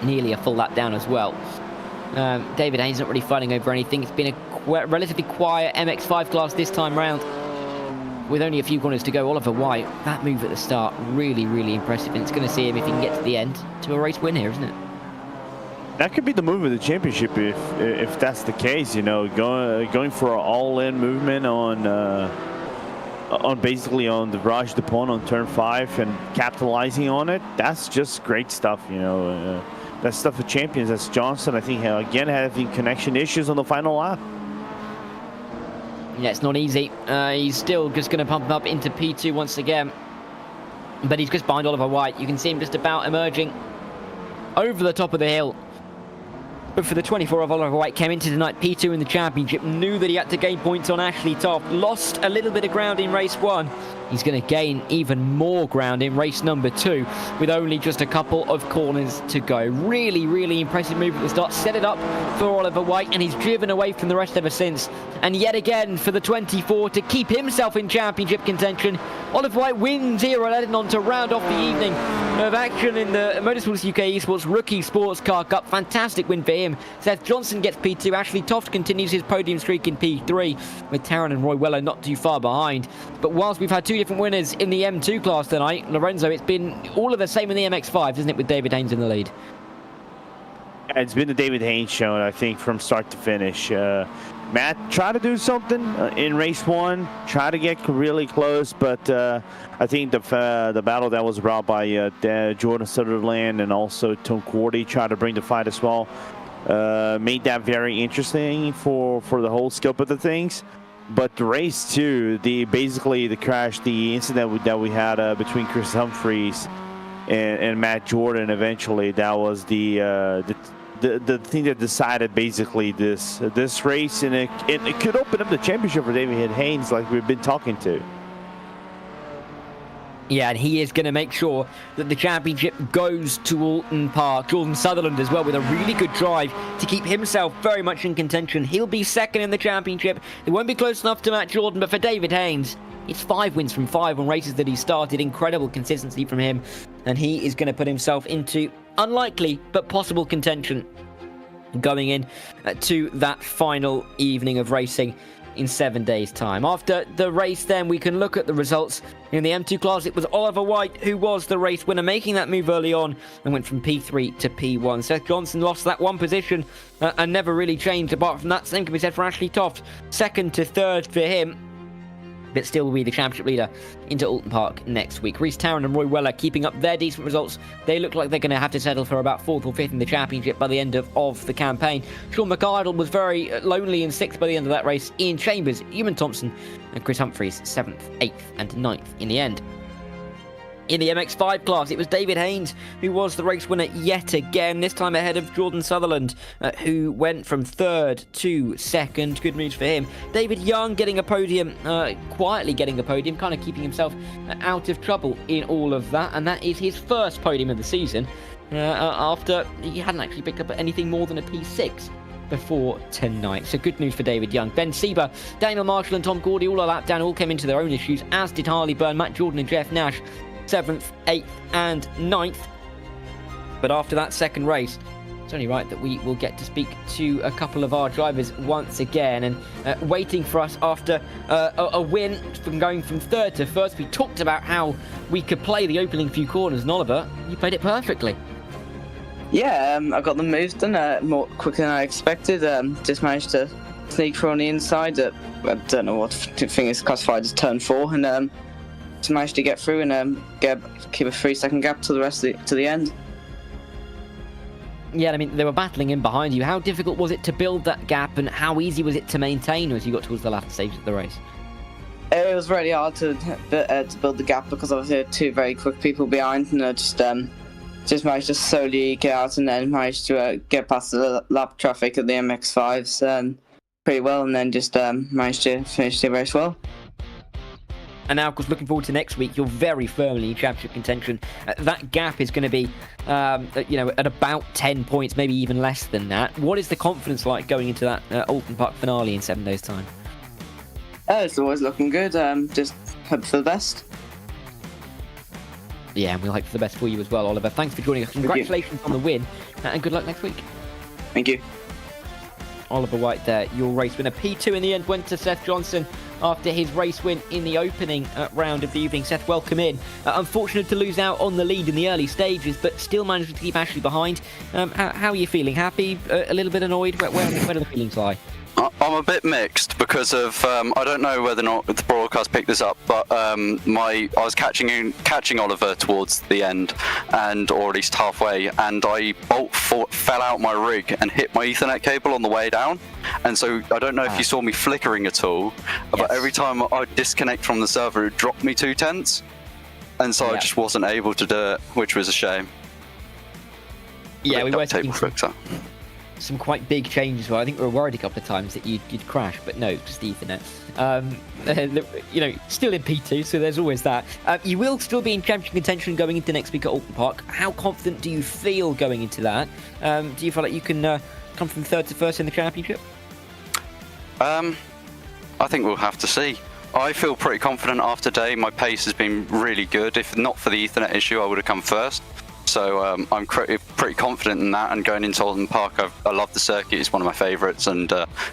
S3: Nearly a full lap down as well. David Haynes not really fighting over anything. It's been a relatively quiet MX5 class this time round, with only a few corners to go. Oliver White, that move at the start, really, really impressive. And it's going to see him if he can get to the end to a race win here, isn't it?
S4: That could be the move of the championship if that's the case. You know, going for an all-in movement on basically on the Virage de Pont on turn 5 and capitalizing on it. That's just great stuff. You know, that's stuff for champions. That's Johnson. I think again having connection issues on the final lap.
S3: Yeah, it's not easy. He's still just going to pump him up into P2 once again. But he's just behind Oliver White. You can see him just about emerging over the top of the hill. But for the 24 of Oliver White, came into tonight P2 in the championship, knew that he had to gain points on Ashley Toft, lost a little bit of ground in race 1. He's going to gain even more ground in race number 2 with only just a couple of corners to go. Really, really impressive move at the start. Set it up for Oliver White, and he's driven away from the rest ever since. And yet again, for the 24 to keep himself in championship contention, Oliver White wins here at Lédenon to round off the evening of action in the Motorsport UK Esports Rookie Sports Car Cup. Fantastic win for him. Seth Johnson gets P2. Ashley Toft continues his podium streak in P3, with Taryn and Roy Weller not too far behind. But whilst we've had 2 different winners in the M2 class tonight, Lorenzo, it's been all of the same in the MX5, isn't it, with David Haynes in the lead?
S4: Yeah, it's been the David Haynes show, I think, from start to finish. Matt tried to do something in race 1, try to get really close, but I think the battle that was brought by Jordan Sutherland and also Tom Cordy tried to bring the fight as well. Made that very interesting for the whole scope of the things. But the race 2, basically the crash, the incident that we had between Chris Humphries and Matt Jordan, eventually that was the the thing that decided basically this race, and it could open up the championship for David Haynes, like we've been talking to.
S3: Yeah, and he is going to make sure that the championship goes to Alton Park. Jordan Sutherland as well with a really good drive to keep himself very much in contention. He'll be second in the championship. It won't be close enough to Matt Jordan, but for David Haynes, it's 5 wins from 5 on races that he started. Incredible consistency from him. And he is going to put himself into unlikely but possible contention going in to that final evening of racing in 7 days' time. After the race, then, we can look at the results. In the M2 class, it was Oliver White who was the race winner, making that move early on and went from P3 to P1. Seth Johnson lost that one position and never really changed. Apart from that, same can be said for Ashley Toft. Second to third for him, but still will be the championship leader into Alton Park next week. Rhys Tarrant and Roy Weller keeping up their decent results. They look like they're going to have to settle for about 4th or 5th in the championship by the end of the campaign. Sean McArdle was very lonely in 6th by the end of that race. Ian Chambers, Ewan Thompson and Chris Humphreys 7th, 8th and 9th in the end. In the MX5 class, it was David Haynes who was the race winner yet again, this time ahead of Jordan Sutherland, who went from 3rd to 2nd. Good news for him. David Young getting a podium, quietly getting a podium, kind of keeping himself out of trouble in all of that, and that is his first podium of the season, after he hadn't actually picked up anything more than a P6 before tonight. So good news for David Young. Ben Sieber, Daniel Marshall and Tom Gordy all a lap down, all came into their own issues, as did Harley Byrne, Matt Jordan and Jeff Nash. 7th, 8th and 9th. But after that second race, it's only right that we will get to speak to a couple of our drivers once again. And waiting for us after a win from going from 3rd to 1st, we talked about how we could play the opening few corners. And Oliver, you played it perfectly.
S7: Yeah, I got them moved and more quicker than I expected. Just managed to sneak through on the inside. I don't know what thing is classified as turn 4, and to manage to get through and keep a 3-second gap to the rest to the end.
S3: Yeah, I mean, they were battling in behind you. How difficult was it to build that gap, and how easy was it to maintain as you got towards the last stage of the race?
S7: It was really hard to build the gap because obviously I had 2 very quick people behind, and I just managed to slowly get out and then managed to get past the lap traffic at the MX5s pretty well, and then just managed to finish the race well.
S3: And now, of course, looking forward to next week, you're very firmly in championship contention. That gap is going to be, at about 10 points, maybe even less than that. What is the confidence like going into that Alton Park finale in 7 days' time?
S7: It's always looking good. Just hope for the best.
S3: Yeah, and we'll hope for the best for you as well, Oliver. Thanks for joining us. Congratulations on the win, and good luck next week.
S7: Thank you.
S3: Oliver White there, your race winner. P2 in the end went to Seth Johnson after his race win in the opening round of the evening. Seth, welcome in. Unfortunate to lose out on the lead in the early stages, but still managed to keep Ashley behind. How are you feeling? Happy? A little bit annoyed? Where do the feelings lie?
S5: I'm a bit mixed because of I don't know whether or not the broadcast picked this up, but I was catching Oliver towards the end, or at least halfway, and I fell out my rig and hit my Ethernet cable on the way down, and so I don't know if you saw me flickering at all, but every time I disconnect from the server, it dropped me 2/10, and so I just wasn't able to do it, which was a shame.
S3: Yeah, we were seeing some quite big changes. Well, I think we were worried a couple of times that you'd crash, but no, just the Ethernet. Still in P2, so there's always that. You will still be in championship contention going into next week at Alton Park. How confident do you feel going into that? Do you feel like you can come from 3rd to 1st in the championship? I
S5: think we'll have to see. I feel pretty confident after day. My pace has been really good. If not for the Ethernet issue, I would have come 1st. So I'm pretty confident in that, and going into Alton Park, I love the circuit. It's one of my favourites, and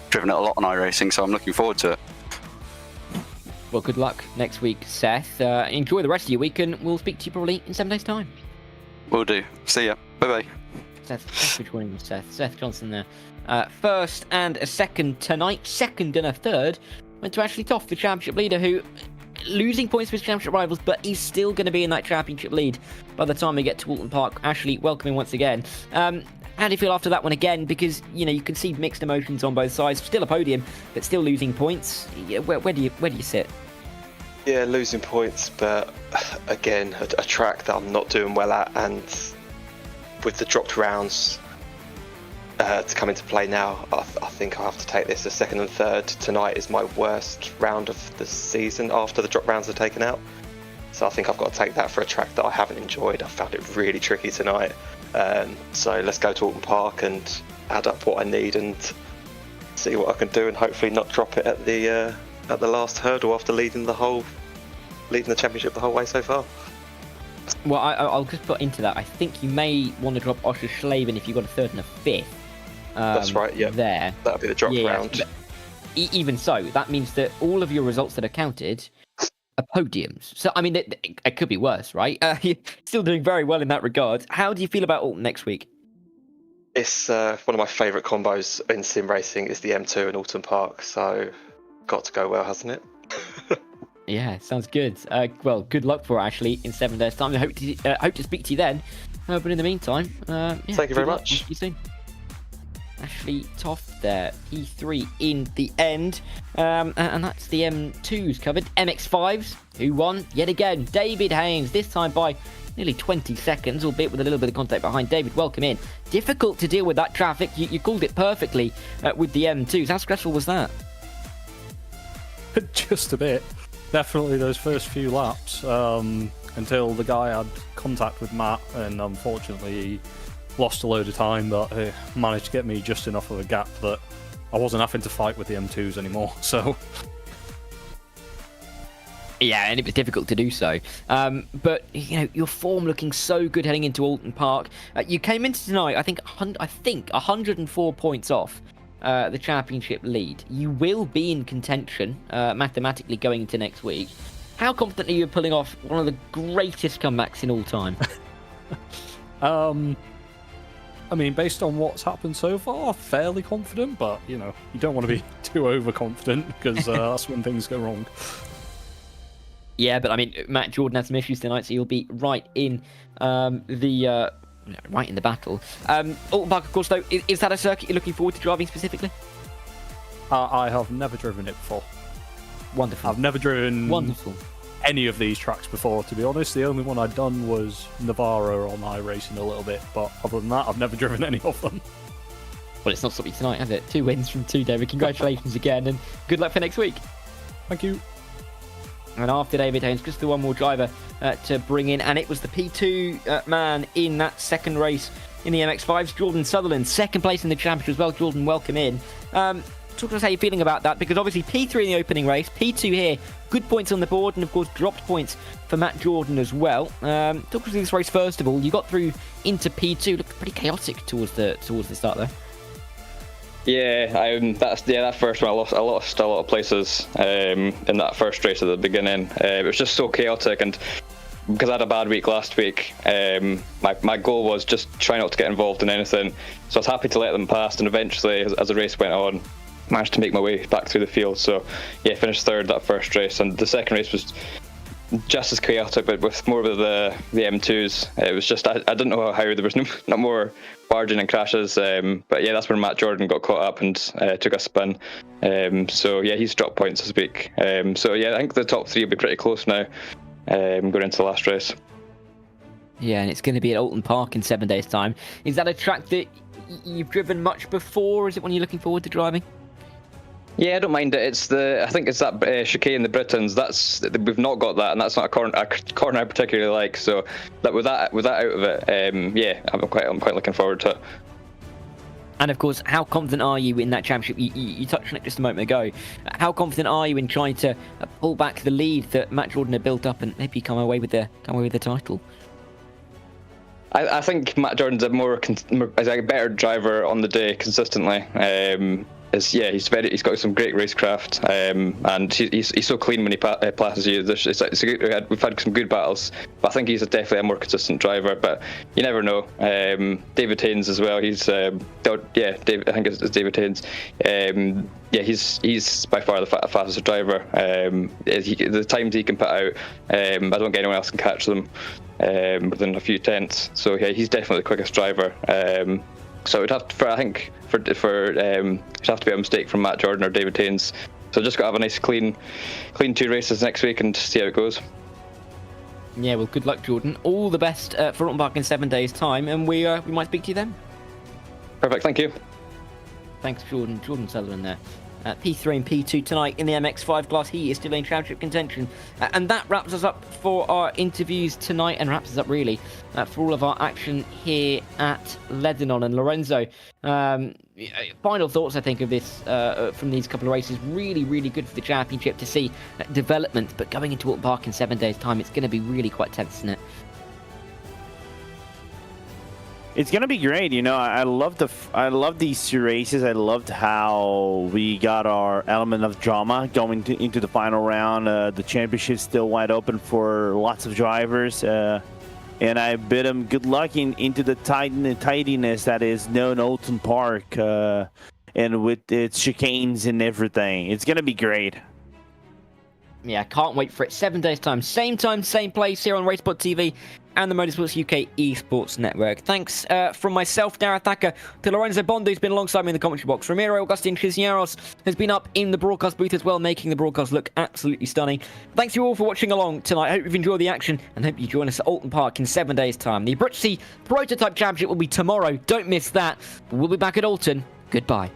S5: driven it a lot on iRacing, so I'm looking forward to it.
S3: Well, good luck next week, Seth. Enjoy the rest of your week, and we'll speak to you probably in 7 days' time.
S5: Will do. See ya. Bye-bye.
S3: Seth, thanks for joining us, Seth. Seth Johnson there. 1st and a 2nd tonight. 2nd and a 3rd went to Ashley Toft, the championship leader, who losing points for his championship rivals, but he's still going to be in that championship lead by the time we get to Alton Park. Ashley, welcoming once again. How do you feel after that one again? Because, you can see mixed emotions on both sides. Still a podium, but still losing points. Where do you sit?
S6: Yeah, losing points, but again, a track that I'm not doing well at, and with the dropped rounds, to come into play now, I think I have to take this as second and third. Tonight is my worst round of the season after the drop rounds are taken out. So I think I've got to take that for a track that I haven't enjoyed. I found it really tricky tonight. So let's go to Alton Park and add up what I need and see what I can do, and hopefully not drop it at the last hurdle after leading the championship the whole way so far.
S3: Well, I'll just put into that. I think you may want to drop Oscar Schlaven if you've got a third and a fifth.
S6: That's right, yeah.
S3: There.
S6: That'll be the drop round.
S3: But even so, that means that all of your results that are counted are podiums. So, I mean, it could be worse, right? You're still doing very well in that regard. How do you feel about Alton next week?
S6: It's one of my favourite combos in sim racing is the M2 in Alton Park, so got to go well, hasn't it?
S3: Yeah, sounds good. Well, good luck for it, actually, in 7 days' time. I hope to speak to you then. But in the meantime, yeah,
S6: thank you very much.
S3: See you soon. Ashley Toft there, P3 in the end. And that's the M2s covered. MX5s, who won yet again? David Haynes, this time by nearly 20 seconds, albeit with a little bit of contact behind. David, welcome in. Difficult to deal with that traffic. You called it perfectly with the M2s. How stressful was that?
S8: Just a bit. Definitely those first few laps until the guy had contact with Matt, and unfortunately he lost a load of time, but he managed to get me just enough of a gap that I wasn't having to fight with the M2s anymore. So
S3: yeah, and it was difficult to do so. But you know, your form looking so good heading into Alton Park. You came into tonight, I think 104 points off the championship lead. You will be in contention mathematically going into next week. How confident are you of pulling off one of the greatest comebacks in all time?
S8: I mean, based on what's happened so far, fairly confident, but you know, you don't want to be too overconfident because that's when things go wrong.
S3: Yeah, but I mean, Matt Jordan had some issues tonight, so you'll be right in the battle. Alton Park, of course, though, is that a circuit you're looking forward to driving specifically?
S8: I have never driven it before.
S3: Wonderful.
S8: I've never driven any of these tracks before, to be honest. The only one I'd done was Navarra on iRacing a little bit, but other than that, I've never driven any of them.
S3: Well, it's not stopped you tonight, has it? 2 wins from 2, David. Congratulations again, and good luck for next week.
S8: Thank you.
S3: And after David Haynes, just the one more driver to bring in, and it was the P2 man in that second race in the MX5s, Jordan Sutherland, second place in the championship as well. Jordan, welcome in. Talk to us how you're feeling about that, because obviously P3 in the opening race, P2 here, good points on the board, and of course dropped points for Matt Jordan as well. Talk us through this race first of all. You got through into P2, looked pretty chaotic towards the start there.
S9: Yeah, that first one I lost a lot of places in that first race at the beginning. It was just so chaotic, and because I had a bad week last week, my goal was just try not to get involved in anything. So I was happy to let them pass, and eventually, as the race went on, managed to make my way back through the field. So yeah, finished third that first race, and the second race was just as chaotic, but with more of the M2s. It was just I didn't know how there was not more barging and crashes. But yeah, that's when Matt Jordan got caught up and took a spin. So yeah, he's dropped points this week. So yeah, I think the top 3 will be pretty close now going into the last race.
S3: Yeah, and it's going to be at Alton Park in 7 days' time. Is that a track that you've driven much before, or is it one you're looking forward to driving?
S9: Yeah, I don't mind it. I think it's that chicane, the Britons. We've not got that, and that's not a corner I particularly like. So that with that out of it, yeah, I'm quite looking forward to it.
S3: And of course, how confident are you in that championship? You touched on it just a moment ago. How confident are you in trying to pull back the lead that Matt Jordan had built up and maybe come away with the title?
S9: I think Matt Jordan's a better driver on the day consistently. He's got some great racecraft, and he's so clean when he passes you. We've had some good battles, but I think he's definitely a more consistent driver. But you never know. David Haynes as well. He's I think it's David Haynes. He's by far the fastest driver. The times he can put out, I don't get anyone else can catch them within a few tenths. So yeah, he's definitely the quickest driver. So it would have to be a mistake from Matt Jordan or David Haynes. So just got to have a nice clean 2 races next week and see how it goes.
S3: Yeah, well, good luck, Jordan. All the best for Alton Park in 7 days' time, and we might speak to you then.
S9: Perfect, thank you.
S3: Thanks, Jordan Sutherland there. P3 and P2 tonight in the MX5 class. He is still in championship contention. And that wraps us up for our interviews tonight, and wraps us up really for all of our action here at Lédenon. And Lorenzo, final thoughts, I think, of this from these couple of races. Really, really good for the championship to see development, but going into Walton Park in 7 days' time, it's going to be really quite tense, isn't it?
S4: It's gonna be great, you know. I love these two races. I loved how we got our element of drama going into the final round. The championship's still wide open for lots of drivers, and I bid them good luck into the tidiness that is known Walton Park, and with its chicanes and everything. It's gonna be great.
S3: Yeah, can't wait for it. 7 days' time, same place here on RaceSpotTV and the Motorsports UK Esports Network. Thanks from myself, Dareth Thacker, to Lorenzo Bondo, who's been alongside me in the commentary box. Ramiro Agustin Cisneros has been up in the broadcast booth as well, making the broadcast look absolutely stunning. Thanks you all for watching along tonight. I hope you've enjoyed the action and hope you join us at Walton Park in 7 days' time. The British Prototype Championship will be tomorrow. Don't miss that. We'll be back at Alton. Goodbye.